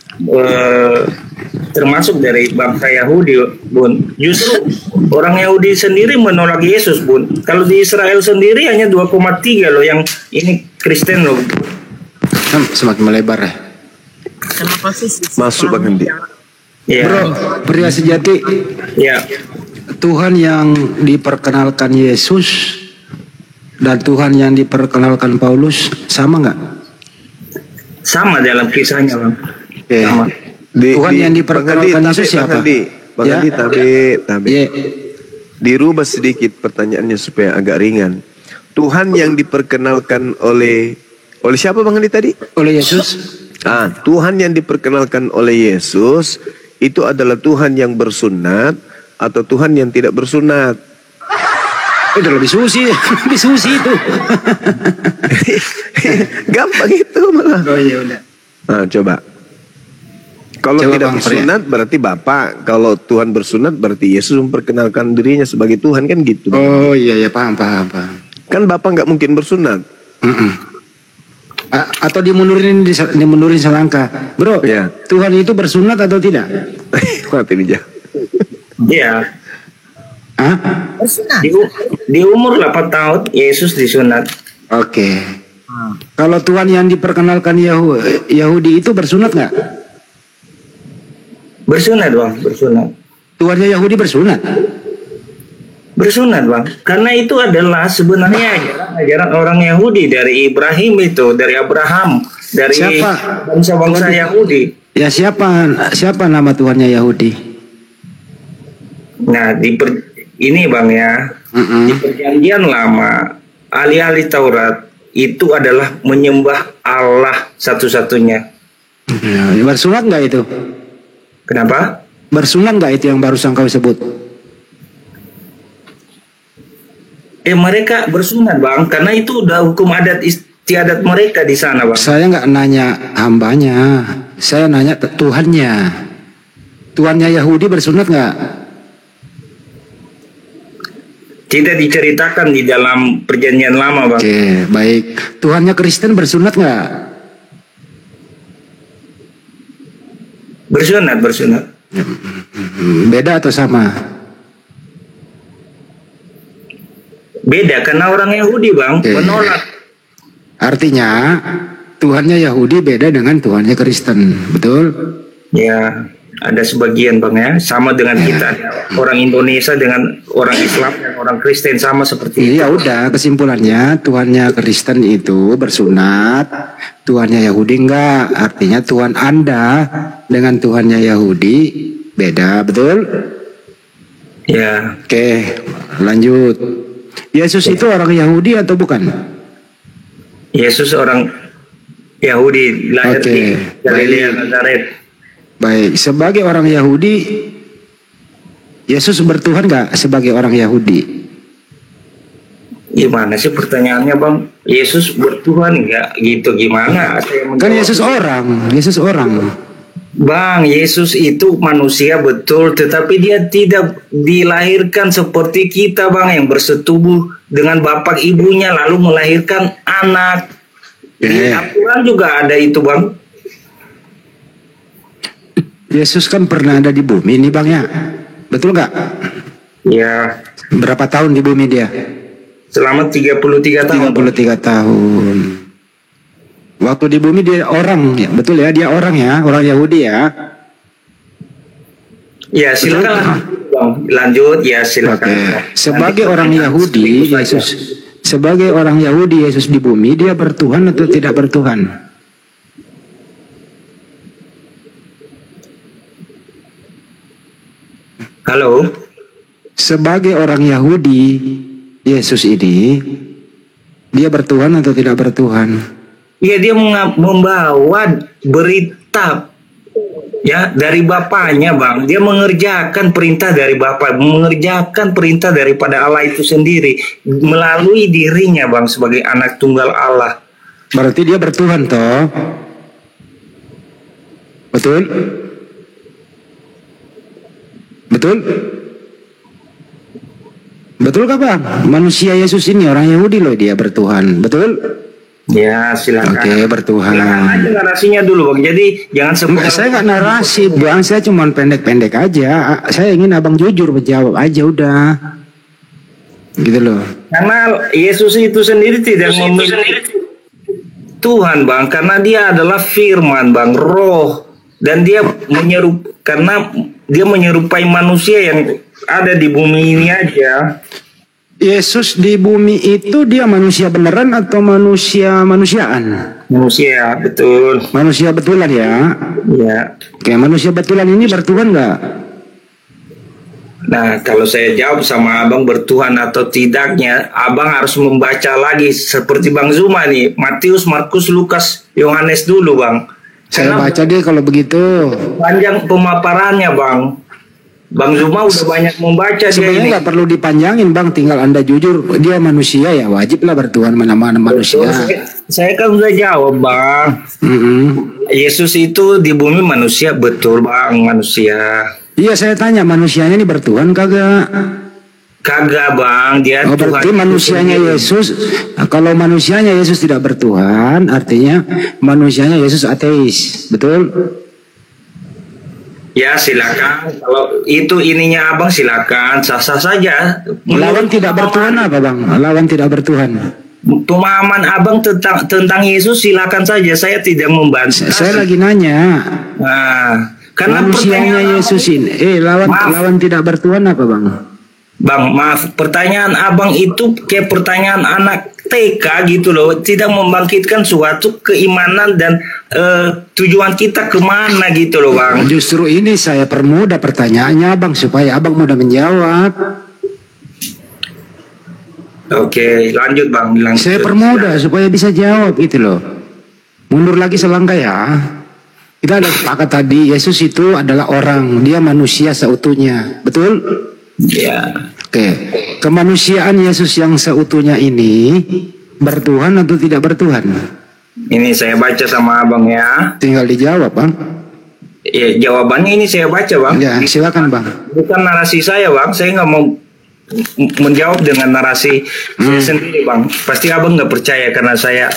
termasuk dari bangsa Yahudi Bun. Justru orang Yahudi sendiri menolak Yesus Bun. Kalau di Israel sendiri hanya 2,3 loh yang ini Kristen loh. Semakin melebar ya. Kenapa sih? Masuk Bang Hendi. Ya. Bro, pria sejati. Ya. Tuhan yang diperkenalkan Yesus dan Tuhan yang diperkenalkan Paulus sama nggak? Sama dalam kisahnya Bang. Sama. Tuhan yang diperkenalkan Yesus siapa? Bang Hendi, tapi dirubah sedikit pertanyaannya supaya agak ringan. Tuhan yang diperkenalkan oleh siapa Bang Andi tadi? Oleh Yesus. Tuhan yang diperkenalkan oleh Yesus itu adalah Tuhan yang bersunat atau Tuhan yang tidak bersunat? Itu lebih susi itu. Gampang itu malah. Oh iya udah. Nah, coba. Kalau tidak bersunat berarti Bapak, kalau Tuhan bersunat berarti Yesus memperkenalkan dirinya sebagai Tuhan, kan gitu. Oh iya paham. Kan Bapak nggak mungkin bersunat. Atau dimundurin selangkah, bro. Ya. Tuhan itu bersunat atau tidak? Kuat ini jah. Iya. Bersunat. Di umur 8 tahun Yesus disunat. Oke. Kalau Tuhan yang diperkenalkan Yahudi itu bersunat nggak? Bersunat Bang, bersunat. Tuhannya Yahudi bersunat? Bersunat Bang, karena itu adalah sebenarnya ajaran orang Yahudi dari Ibrahim itu, dari Abraham, dari bangsa-bangsa Yahudi. Ya siapa nama Tuhannya Yahudi? Nah ini Bang ya, di perjanjian lama, ahli-ahli Taurat itu adalah menyembah Allah satu-satunya. Bersunat nggak itu? Kenapa? Bersunat nggak itu yang barusan kau sebut? Mereka bersunat Bang, karena itu udah hukum adat istiadat mereka di sana Bang. Saya nggak nanya hambanya, saya nanya Tuhannya. Tuhannya Yahudi bersunat nggak? Tidak diceritakan di dalam perjanjian lama Bang. Oke, baik. Tuhannya Kristen bersunat nggak? Bersunat. Beda atau sama? Beda, karena orang Yahudi Bang menolak. Artinya Tuhannya Yahudi beda dengan Tuhannya Kristen, betul? Ya, ada sebagian Bang ya, sama dengan kita. Orang Indonesia dengan orang Islam dan orang Kristen sama seperti itu. Iya udah, kesimpulannya Tuhannya Kristen itu bersunat, Tuhannya Yahudi enggak. Artinya Tuhan Anda dengan Tuhannya Yahudi beda, betul? Ya. Oke, lanjut. Yesus itu orang Yahudi atau bukan? Yesus orang Yahudi, lahir di Galilea Nazaret. Baik, sebagai orang Yahudi, Yesus bertuhan nggak sebagai orang Yahudi? Gimana sih pertanyaannya Bang? Yesus bertuhan nggak gitu, gimana? Kan Yesus orang. Bang, Yesus itu manusia betul, tetapi dia tidak dilahirkan seperti kita Bang, yang bersetubuh dengan bapak ibunya lalu melahirkan anak. Di Al-Quran juga ada itu Bang. Yesus kan pernah ada di bumi nih Bang ya, betul nggak? Ya. Berapa tahun di bumi dia? Selama 33 tahun. 33 tahun. Waktu di bumi dia orang, ya, betul ya, dia orang ya, orang Yahudi ya. Ya silakan Bang, lanjut ya silakan. Oke. Sebagai orang Yahudi, sebagai orang Yahudi Yesus di bumi dia bertuhan atau tidak bertuhan? Halo. Sebagai orang Yahudi Yesus ini dia bertuhan atau tidak bertuhan? Ya dia membawa berita ya dari bapaknya Bang. Dia mengerjakan perintah dari Bapa, mengerjakan perintah daripada Allah itu sendiri melalui dirinya Bang sebagai anak tunggal Allah. Berarti dia bertuhan toh? Betul? Betul? Betul kah Bang? Manusia Yesus ini orang Yahudi loh, dia bertuhan. Betul? Ya silakan. Oke, bertuhan. Silakan aja narasinya dulu Bang. Jadi jangan saya nggak narasi Bang, saya cuma pendek-pendek aja. Saya ingin abang jujur menjawab aja udah. Gitu loh. Karena Yesus itu sendiri tidak memiliki Tuhan Bang, karena dia adalah firman Bang, roh, dan dia menyerupai manusia yang ada di bumi ini aja. Yesus di bumi itu dia manusia beneran atau manusiaan? Manusia, betul. Manusia betulan ya? Iya. Oke, manusia betulan ini bertuhan nggak? Nah, kalau saya jawab sama abang bertuhan atau tidaknya, abang harus membaca lagi seperti Bang Zuma nih, Matius, Markus, Lukas, Yohanes dulu bang. Saya baca deh kalau begitu. Panjang pemaparannya bang. Bang Zuma udah banyak membaca dia Sebenarnya ini. nggak perlu dipanjangin bang, tinggal Anda jujur, dia manusia ya wajiblah bertuhan mana-mana manusia. Saya kan udah jawab bang. Yesus itu di bumi manusia, betul bang, manusia. Iya, saya tanya manusianya ini bertuhan kagak? Kagak bang, dia berarti Tuhan manusianya itu sendiri. Yesus. Kalau manusianya Yesus tidak bertuhan, artinya manusianya Yesus ateis, betul? Ya silakan, kalau itu ininya abang silakan, sah-sah saja. Lawan tidak bertuhan apa bang? Lawan tidak bertuhan. Pemahaman abang tentang Yesus silakan saja, saya tidak membantah. Saya lagi nanya. Nah, karena manusianya Yesus ini, lawan tidak bertuhan apa bang? Bang, maaf, pertanyaan abang itu kayak pertanyaan anak TK gitu loh, tidak membangkitkan suatu keimanan dan tujuan kita kemana gitu loh bang. Justru ini saya permudah pertanyaannya bang, supaya abang mudah menjawab. Oke, lanjut bang. Saya permudah supaya bisa jawab gitu loh. Mundur lagi selangkah ya. Kita ada sepakat tadi, Yesus itu adalah orang, dia manusia seutuhnya, betul? Ya. Oke, kemanusiaan Yesus yang seutuhnya ini bertuhan atau tidak bertuhan? Ini saya baca sama abang ya. Tinggal dijawab bang. Ya, jawabannya ini saya baca bang. Ya, silakan bang. Bukan narasi saya bang, saya nggak mau menjawab dengan narasi saya sendiri bang. Pasti abang nggak percaya karena saya.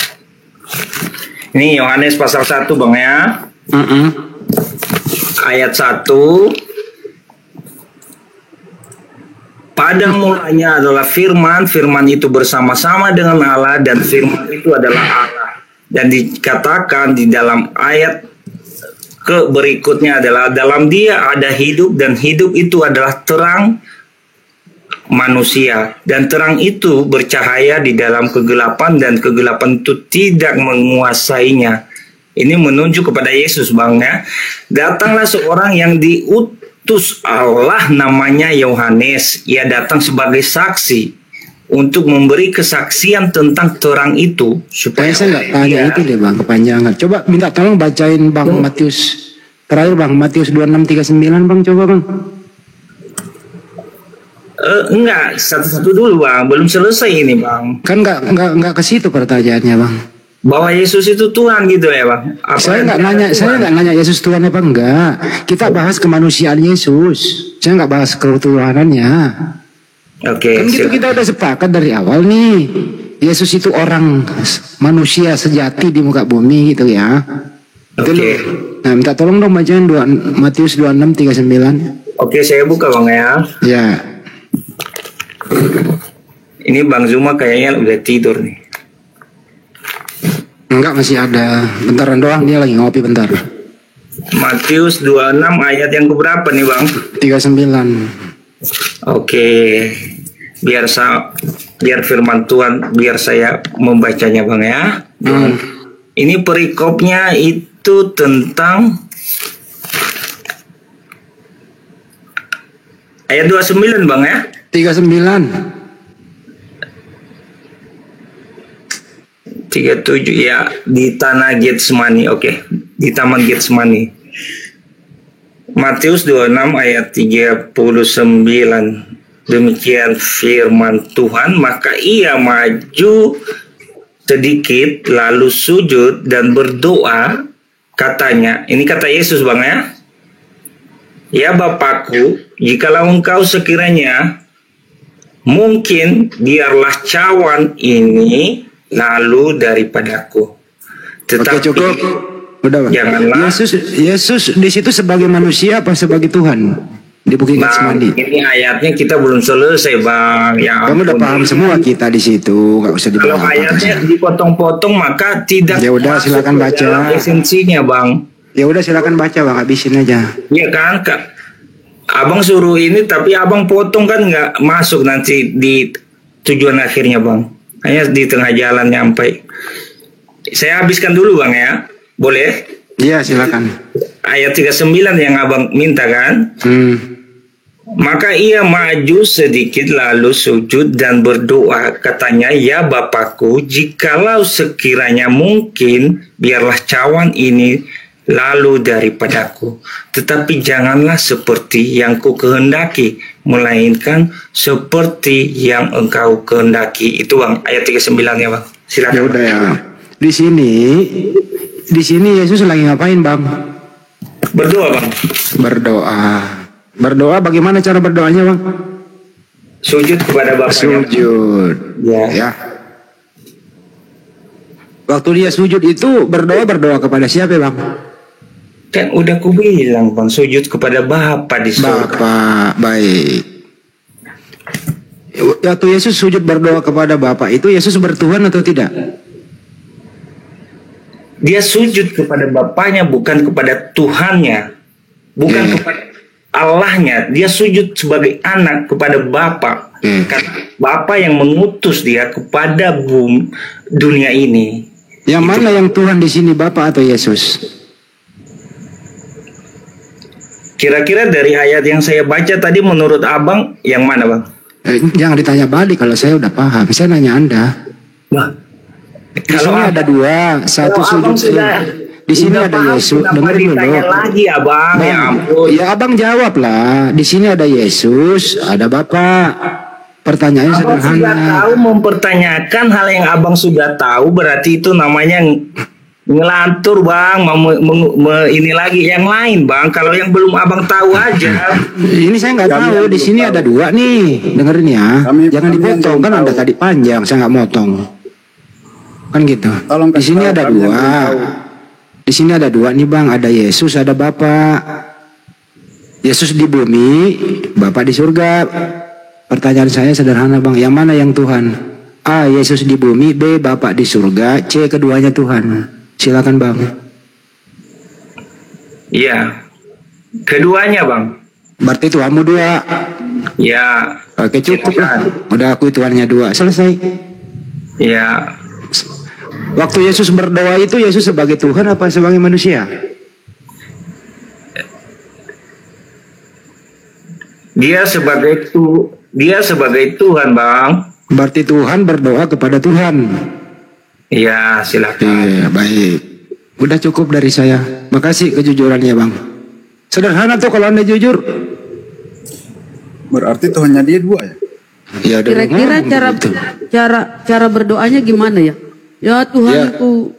Ini Yohanes pasal 1 bang ya. Ayat 1. Pada mulanya adalah firman, firman itu bersama-sama dengan Allah dan firman itu adalah Allah. Dan dikatakan di dalam ayat berikutnya adalah dalam dia ada hidup dan hidup itu adalah terang manusia. Dan terang itu bercahaya di dalam kegelapan dan kegelapan itu tidak menguasainya. Ini menunjuk kepada Yesus bang ya. Datanglah seorang yang diutus Allah namanya Yohanes. Ia datang sebagai saksi untuk memberi kesaksian tentang terang itu. Supaya Saya nggak tanya itu deh bang, kepanjangan. Coba minta tolong bacain bang Matius. Terakhir bang, Matius 26:39 bang, coba bang. Enggak, satu-satu dulu bang, belum selesai ini bang. Kan nggak ke situ pertanyaannya bang. Bahwa Yesus itu Tuhan gitu ya bang. Saya nggak nanya Yesus Tuhan apa enggak. Kita bahas kemanusiaan Yesus. Saya nggak bahas ketuhanannya. Oke. Kan gitu kita udah sepakat dari awal nih. Yesus itu orang manusia sejati di muka bumi gitu ya. Oke. Nah minta tolong dong bacain Matius 26:39. Oke, saya buka bang ya. Ya. Ini Bang Zuma kayaknya udah tidur nih. Enggak, masih ada. Bentaran doang, dia lagi ngopi bentar. Matius 26 ayat yang keberapa nih bang? 39. Oke. Biar firman Tuhan, biar saya membacanya bang ya. Ini perikopnya itu tentang ayat 29 bang ya. 39. 37 ya, di tanah Getsemani. Oke, di taman Getsemani. Matius 26 ayat 39. Demikian firman Tuhan, maka ia maju sedikit lalu sujud dan berdoa, katanya, ini kata Yesus bang ya. Ya Bapakku, jikalau engkau sekiranya mungkin, biarlah cawan ini lalu daripadaku. Tetapi oke, cukup. Udah bang. Janganlah. Yesus di situ sebagai manusia apa sebagai Tuhan di Bukit Getsemani? Ini ayatnya kita belum selesai bang. Ya, kamu udah paham semua kita di situ, nggak usah dibahas. Kalau ayatnya dipotong-potong maka tidak. Ya udah silakan baca. Esensinya bang. Ya udah silakan baca bang, habisin aja. Iya kan kak. Abang suruh ini tapi abang potong kan nggak masuk nanti di tujuan akhirnya bang. Hanya di tengah jalan nyampe. Saya habiskan dulu bang ya. Boleh? Iya silakan. Ayat 39 yang abang minta kan? Maka ia maju sedikit lalu sujud dan berdoa. Katanya, "Ya Bapakku, jikalau sekiranya mungkin, biarlah cawan ini lalu daripadaku. Tetapi janganlah seperti yang ku kehendaki, melainkan seperti yang engkau kehendaki." Itu Bang, ayat 39 ya Bang. Silakan. Ya udah ya. Di sini Yesus lagi ngapain, Bang? Berdoa, Bang. Berdoa bagaimana cara berdoanya, Bang? Sujud kepada Bapaknya. Sujud. Ya. Waktu dia sujud itu berdoa kepada siapa, Bang? Kan udah ku bilang, Bang, sujud kepada Bapa di surga. Bapa, baik. Waktu Yesus sujud berdoa kepada Bapa itu, Yesus bertuhan atau tidak? Dia sujud kepada Bapaknya, bukan kepada Tuhannya. Bukan kepada Allahnya. Dia sujud sebagai anak kepada Bapa. Karena Bapa yang mengutus dia kepada dunia ini. Yang mana yang Tuhan di sini, Bapa atau Yesus? Kira-kira dari ayat yang saya baca tadi menurut Abang yang mana, Bang? Jangan ditanya balik kalau saya udah paham. Saya nanya Anda. Nah, di sini ada dua, satu sujud. Di sini ada Yesus. Dengerin dulu. Lagi, Abang. Ya ampun. Ya Abang jawab lah. Di sini ada Yesus, ada Bapa. Pertanyaannya Abang sederhana. sudah tahu mempertanyakan hal yang Abang sudah tahu, berarti itu namanya ngelantur, Bang. Ini lagi yang lain, Bang. Kalau yang belum Abang tahu aja. Ini saya nggak tahu. Di sini ada dua nih. Dengerin ya. Jangan dipotong kan Anda tadi panjang. Saya nggak motong. Kan gitu. Di sini ada dua. Di sini ada dua nih, Bang. Ada Yesus, ada Bapa. Yesus di bumi, Bapa di surga. Pertanyaan saya sederhana, Bang. Yang mana yang Tuhan? A. Yesus di bumi, B. Bapa di surga, C. Keduanya Tuhan. Silakan, Bang. Iya. Keduanya, Bang. Berarti Tuhanmu dua. Ya. Oke, cukup lah. Udah akui Tuhannya dua. Selesai. Ya. Waktu Yesus berdoa itu, Yesus sebagai Tuhan apa sebagai manusia? Dia sebagai Tuhan, Bang. Berarti Tuhan berdoa kepada Tuhan. Iya, silakan. Iya, baik. Udah cukup dari saya. Makasih kejujurannya, Bang. Sederhana tuh kalau Anda jujur. Berarti Tuhannya dia dua ya? Ya, kira-kira cara berdoanya gimana ya? Ya Tuhanku,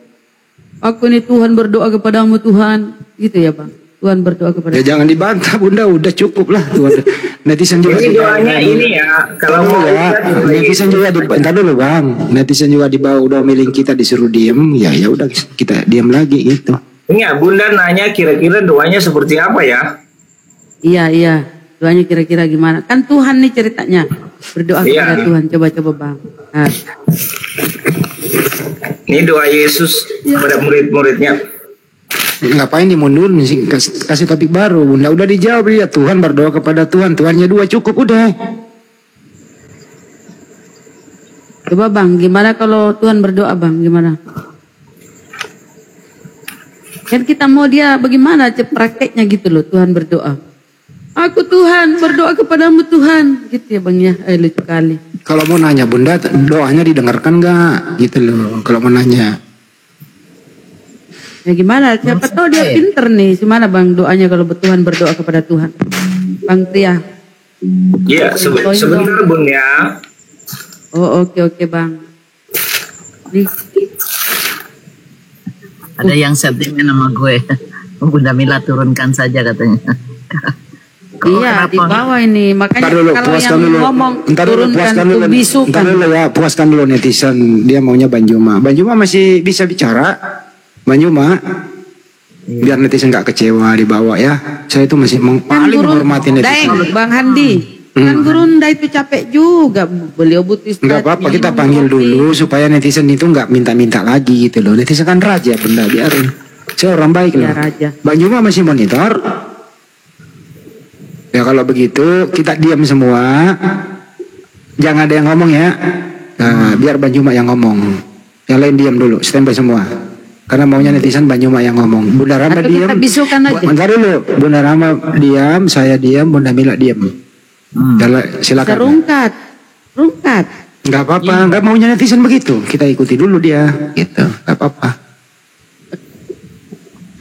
aku ini Tuhan berdoa kepadamu Tuhan, gitu ya Bang. Tuhan berdoa kepada. Ya jangan dibantah Bunda, udah cukup lah Tuhan. Netizen juga. Ini doanya ini ya, kalau mau netizen juga entar dulu Bang. Netizen juga di bawah udah milih kita disuruh diem, ya udah kita diam lagi gitu. Iya, Bunda nanya kira-kira doanya seperti apa ya? Iya. Doanya kira-kira gimana? Kan Tuhan nih ceritanya. Berdoa kepada Tuhan, coba-coba Bang. Nah. Ini doa Yesus kepada murid-muridnya. Ngapain dimundurin sih? Kasih topik baru. Bunda udah dijawab ya. Tuhan berdoa kepada Tuhan. Tuhannya dua cukup udah. Coba Bang, gimana kalau Tuhan berdoa Bang? Gimana? Kan kita mau dia bagaimana prakteknya gitu loh. Tuhan berdoa. Aku Tuhan berdoa kepadamu Tuhan. Gitu ya Bang ya. Lucu kali. Kalau mau nanya Bunda, doanya didengarkan nggak? Gitu loh. Kalau mau nanya. Ya gimana? Siapa tahu dia pinter nih. Gimana Bang doanya kalau Tuhan berdoa kepada Tuhan? Bang Tria. Iya, sebentar Bun ya. Oh oke Bang. Nih. Ada yang settingnya nama gue. Bunda Mila turunkan saja katanya. Iya di bawah ini. Makanya kalau yang ngomong turunkan tuh bisukan. Ntar dulu ya, puaskan dulu netizen. Dia maunya Banjuma. Banjuma masih bisa bicara. Banjuma, biar netizen gak kecewa di bawah ya. Saya itu masih paling menghormati netizen. Bang Handi, kan Gurunda itu capek juga. Beliau butuh Nggak istirahat. apa-apa, kita panggil dulu supaya netizen itu nggak minta-minta lagi gitu loh. Netizen kan raja Bunda, biarin. Saya orang baik loh. Bang Juma masih monitor. Ya kalau begitu kita diam semua. Jangan ada yang ngomong ya. Nah, biar Bang Juma yang ngomong. Yang lain diam dulu, standby semua. Karena maunya netizen Banyuma yang ngomong. Bunda Rama diam. Kita bisukan aja. Bentar dulu. Bunda Rama diam, saya diam, Bunda Mila diam. Silakan. Serungkat. Rungkat. Nggak apa-apa, nggak maunya netizen begitu. Kita ikuti dulu dia, gitu. Nggak apa-apa.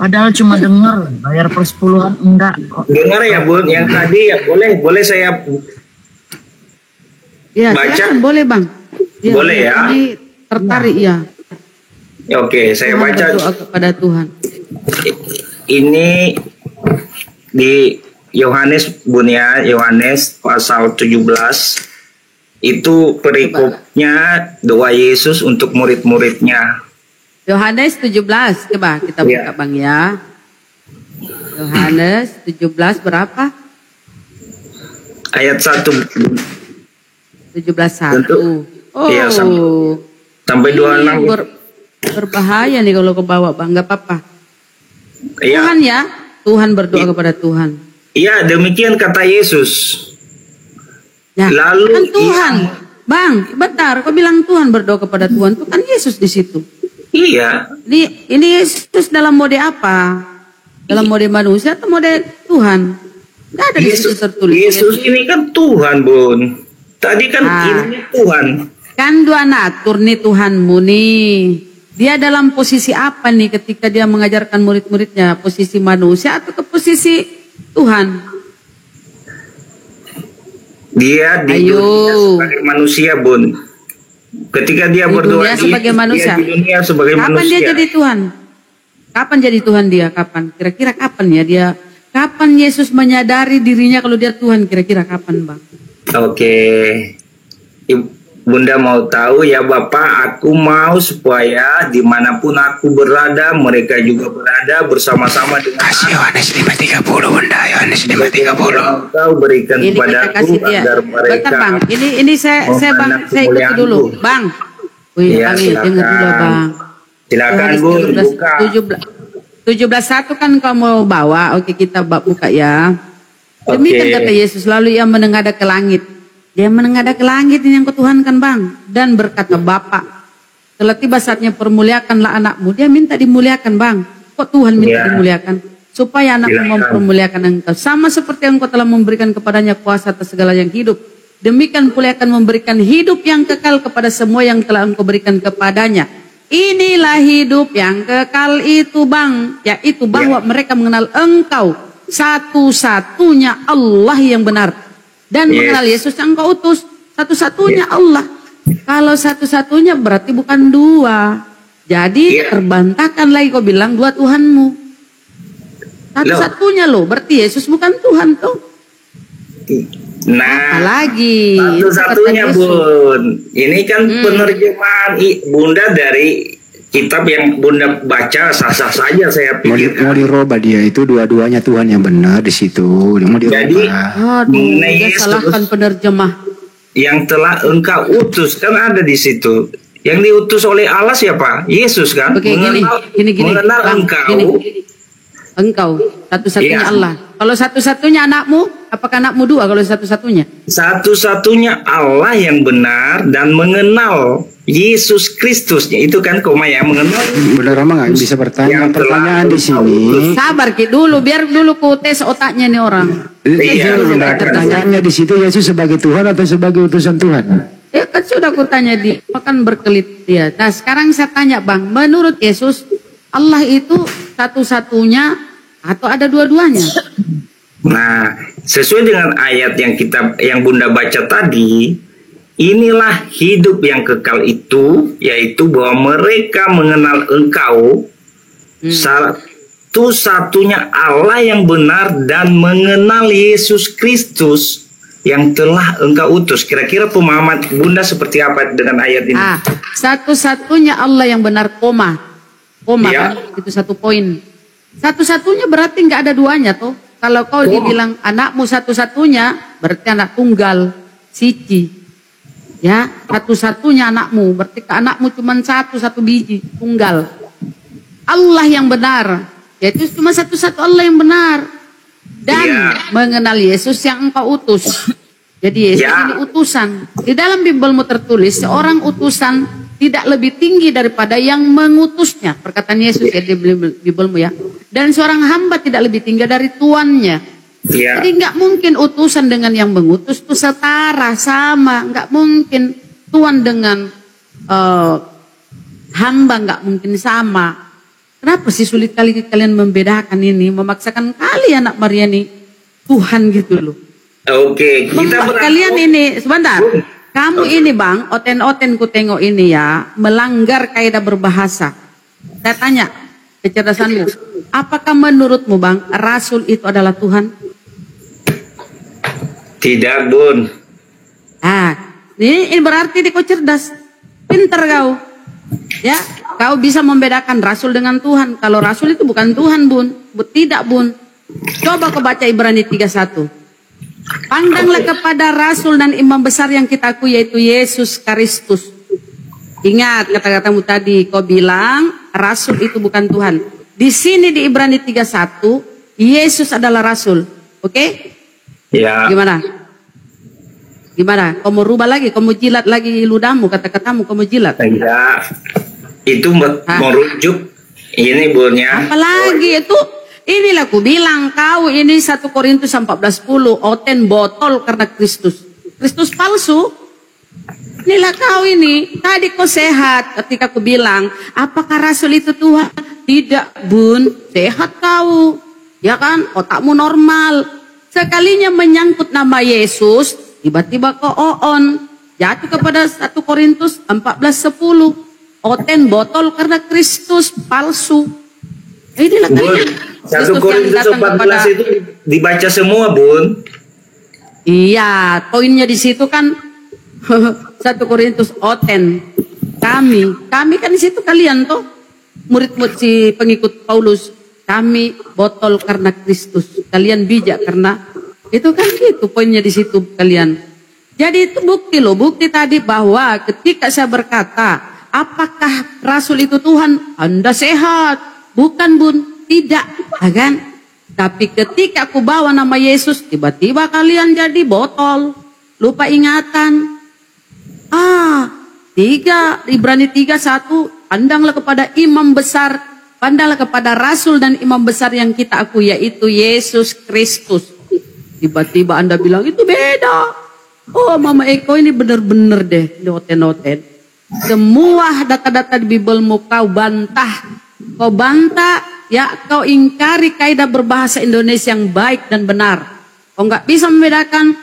Padahal cuma dengar, bayar persepuluhan enggak kok. Dengar ya Bun, yang tadi ya boleh saya Ya, baca? silakan, boleh Bang. Boleh ya? Ini tertarik ya. Oke, saya Tuhan baca. berdoa kepada Tuhan. Ini di Yohanes Bun ya, Yohanes pasal 17. Itu perikopnya doa Yesus untuk murid-muridnya. Yohanes 17, coba kita buka Bang ya. Yohanes 17 berapa? Ayat 1. 17:1. Oh, iya, sampai 26. Berbahaya nih kalau ke bawah Bang, nggak apa-apa. Iya. Tuhan ya, Tuhan berdoa kepada Tuhan. Iya, demikian kata Yesus. Ya, Lalu kan Tuhan, Bang, bentar, kau bilang Tuhan berdoa kepada Tuhan, itu kan Yesus di situ. Iya. Ini Yesus dalam mode apa? Dalam mode manusia atau mode Tuhan? Nggak ada di situ tertulis. Yesus ini kan Tuhan, Bun. Tadi kan ini Tuhan. Kan dua natur nih Tuhanmu nih. Dia dalam posisi apa nih ketika dia mengajarkan murid-muridnya? Posisi manusia atau ke posisi Tuhan? Dia di dunia sebagai manusia, Bun. Ketika dia berdoa dunia sebagai manusia. Dia di dunia sebagai Kapan manusia. dia jadi Tuhan? Kapan jadi Tuhan dia? Kapan? Kira-kira kapan ya dia? Kapan Yesus menyadari dirinya kalau dia Tuhan? Kira-kira kapan, Bang? Oke. Bunda mau tahu ya Bapak, aku mau supaya dimanapun aku berada, mereka juga berada bersama-sama dengan Kasih Yohanes 5:30 Bunda, Yohanes 5:30. Kau berikan Ini kepada kita kasih dia. agar mereka. Bentar Bang, ini saya Bang, saya ikuti dulu, Bang. Wih, Iya, kami dengar dulu Bang. Silakan Yohanes Bu, 17, buka. 17:1 kan kamu bawa, oke kita buka ya. Demikian kata Yesus, lalu ia menengadah ke langit. Dia menengadah ke langit ini yang ketuhankan Bang. Dan berkata, Bapa, telah tiba saatnya permuliakanlah anakmu. Dia minta dimuliakan Bang. Kok Tuhan minta dimuliakan? Supaya anakmu mempermuliakan engkau. Sama seperti engkau telah memberikan kepadanya kuasa atas segala yang hidup. Demikian pula akan memberikan hidup yang kekal kepada semua yang telah engkau berikan kepadanya. Inilah hidup yang kekal itu Bang. Yaitu bahwa mereka mengenal engkau. Satu-satunya Allah yang benar. Dan mengenal Yesus yang kau utus. Satu-satunya Allah. Kalau satu-satunya berarti bukan dua. Jadi terbantahkan lagi kau bilang dua Tuhanmu. Satu-satunya loh. Berarti Yesus bukan Tuhan tuh. Nah, apalagi satu-satunya Bun. Ini kan penerjemahan Bunda dari kitab yang Bunda baca, sah-sah saja saya pikir. Mau dirubah dia, itu dua-duanya Tuhan yang benar di situ. Mau dirubah. Jadi mengenai Yesus salahkan penerjemah yang telah engkau utus, kan ada di situ. Yang diutus oleh Allah siapa? Yesus kan? Oke, gini, mengenal Bang, engkau. Engkau satu-satunya Allah. Kalau satu-satunya anakmu, apakah anakmu dua kalau satu-satunya? Satu-satunya Allah yang benar dan mengenal Yesus Kristusnya, itu kan koma ya, mengenal. Benar ama nggak bisa bertanya pertanyaan di sini. Sabar Ki dulu, biar dulu ku tes otaknya nih orang. Iya, pertanyaannya di situ Yesus sebagai Tuhan atau sebagai utusan Tuhan? Ya kan sudah ku tanya dia, kan berkelit dia. Nah sekarang saya tanya Bang, menurut Yesus Allah itu satu-satunya atau ada dua-duanya? Nah, sesuai dengan ayat yang Bunda baca tadi, inilah hidup yang kekal itu, yaitu bahwa mereka mengenal engkau, satu-satunya Allah yang benar, dan mengenal Yesus Kristus yang telah engkau utus. Kira-kira pemahaman Bunda seperti apa dengan ayat ini? Satu-satunya Allah yang benar, koma kan? Itu satu poin. Satu-satunya berarti nggak ada duanya tuh. Kalau kau dibilang anakmu satu-satunya, berarti anak tunggal, siji. Ya, satu-satunya anakmu, berarti anakmu cuma satu biji, tunggal. Allah yang benar, yaitu cuma satu-satu Allah yang benar. Dan mengenal Yesus yang engkau utus. Jadi Yesus ini utusan. Di dalam Bibelmu tertulis, seorang utusan tidak lebih tinggi daripada yang mengutusnya. Perkataan Yesus ya di Bibelmu ya. Dan seorang hamba tidak lebih tinggi dari tuannya. Iya. Jadi nggak mungkin utusan dengan yang mengutus itu setara, sama. Nggak mungkin. Tuhan dengan hamba nggak mungkin sama. Kenapa sih sulit kali kalian membedakan ini? Memaksakan kali anak Maria ini Tuhan gitu loh. Oke, kita kalian ini, sebentar. Kamu ini bang, oten-oten ku tengok ini ya, melanggar kaidah berbahasa. Saya tanya, kecerdasanmu. Apakah menurutmu bang, Rasul itu adalah Tuhan? Tidak, Bun. Ini berarti kau cerdas, pintar kau. Ya, kau bisa membedakan Rasul dengan Tuhan. Kalau Rasul itu bukan Tuhan, Bun. Tidak, Bun. Coba kau baca Ibrani 31. Pandanglah kepada Rasul dan imam besar yang kita akui, yaitu Yesus Kristus. Ingat kata-katamu tadi, kau bilang Rasul itu bukan Tuhan. Di sini di Ibrani 31, Yesus adalah Rasul. Oke? Ya. Gimana? Kau mau rubah lagi? Kau mau jilat lagi ludahmu, kata-katamu kau mau jilat? Ya, itu merujuk ini Bunnya. Apalagi itu, inilah aku bilang kau ini 1 Korintus 14:10, oten botol karena Kristus. Kristus palsu. Inilah kau ini. Tadi kau sehat ketika aku bilang, apakah Rasul itu Tuhan? Tidak, Bun. Sehat kau. Ya kan? Otakmu normal. Sekalinya menyangkut nama Yesus, tiba-tiba kau on. Jatuh kepada 1 Korintus 14:10. Oten botol karena Kristus palsu. Inilah kalian. 1 Korintus 14 itu dibaca semua, Bun. Iya, poinnya di situ kan 1 Korintus oten. Kami kan di situ kalian tuh murid-murid si pengikut Paulus. Kami botol karena Kristus. Kalian bijak karena itu kan gitu poinnya di situ kalian. Jadi itu bukti loh, bukti tadi bahwa ketika saya berkata, apakah Rasul itu Tuhan? Anda sehat. Bukan, Bun. Tidak, kan? Tapi ketika aku bawa nama Yesus, tiba-tiba kalian jadi botol. Lupa ingatan. Ibrani 3:1, pandanglah kepada imam besar, pandanglah kepada Rasul dan imam besar yang kita akui, yaitu Yesus Kristus. Tiba-tiba Anda bilang, itu beda. Oh, Mama Eko ini benar-benar deh, noten-noten. Semua data-data di Bibelmu kau bantah. Kau bantah, ya kau ingkari kaidah berbahasa Indonesia yang baik dan benar. Kau nggak bisa membedakan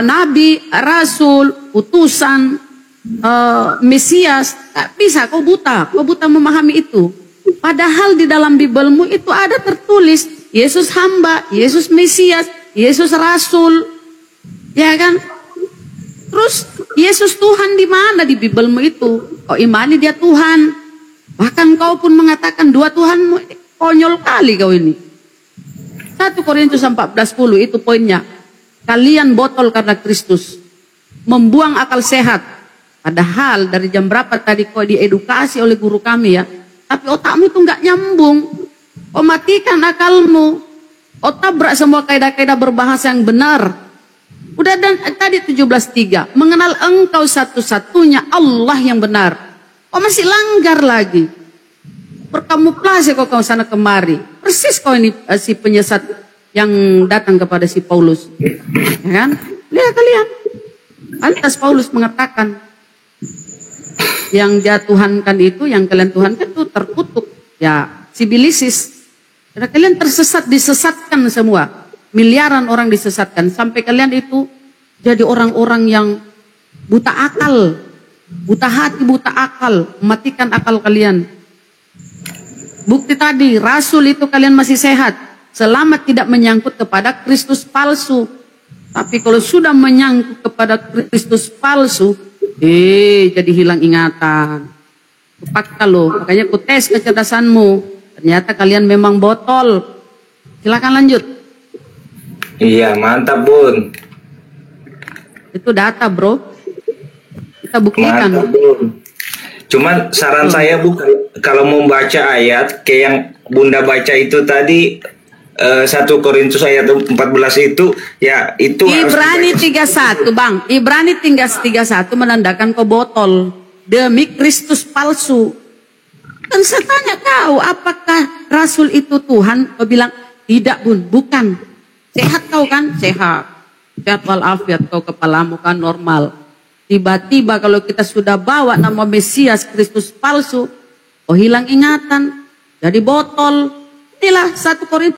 nabi, rasul, utusan, Mesias. Nggak bisa, kau buta memahami itu. Padahal di dalam Bibelmu itu ada tertulis Yesus hamba, Yesus Mesias, Yesus rasul, ya kan? Terus Yesus Tuhan di mana di Bibelmu itu? Kau imani dia Tuhan. Bahkan kau pun mengatakan dua Tuhanmu. Konyol kali kau ini. 1 Korintus 14:10 itu poinnya. Kalian botol karena Kristus. Membuang akal sehat. Padahal dari jam berapa tadi kau diedukasi oleh guru kami ya. Tapi otakmu itu nggak nyambung. Kau matikan akalmu. Kau tabrak semua kaidah-kaidah berbahasa yang benar. Udah dan tadi 17:3. Mengenal engkau satu-satunya Allah yang benar. Kau masih langgar lagi. Berkamuflase kau sana kemari. Persis kau ini si penyesat yang datang kepada si Paulus. Ya kan? Lihat kalian. Pantas Paulus mengatakan yang dia Tuhankan itu, yang kalian Tuhankan itu terkutuk. Ya, sibilisis. Karena kalian tersesat, disesatkan semua. Miliaran orang disesatkan. Sampai kalian itu jadi orang-orang yang buta akal. Buta hati, buta akal, matikan akal kalian. Bukti tadi, Rasul itu kalian masih sehat. Selama tidak menyangkut kepada Kristus palsu. Tapi kalau sudah menyangkut kepada Kristus palsu, jadi hilang ingatan. Fakta loh, makanya ku tes kecerdasanmu. Ternyata kalian memang botol. Silakan lanjut. Iya, mantap, Bun. Itu data, bro. Kita buktikan. Cuman saran saya Bu, kalau mau baca ayat kayak yang Bunda baca itu tadi 1 Korintus ayat 14 itu, ya itu Ibrani 31 Bang. Ibrani 31 menandakan kau botol demi Kristus palsu. Dan saya tanya kau, apakah Rasul itu Tuhan? Kau bilang tidak, Bun, bukan. Sehat kau kan? Sehat. Sehat walafiat, kau kepalamu kan normal. Tiba-tiba kalau kita sudah bawa nama Mesias Kristus palsu, oh hilang ingatan, jadi botol. Inilah 1 Korintus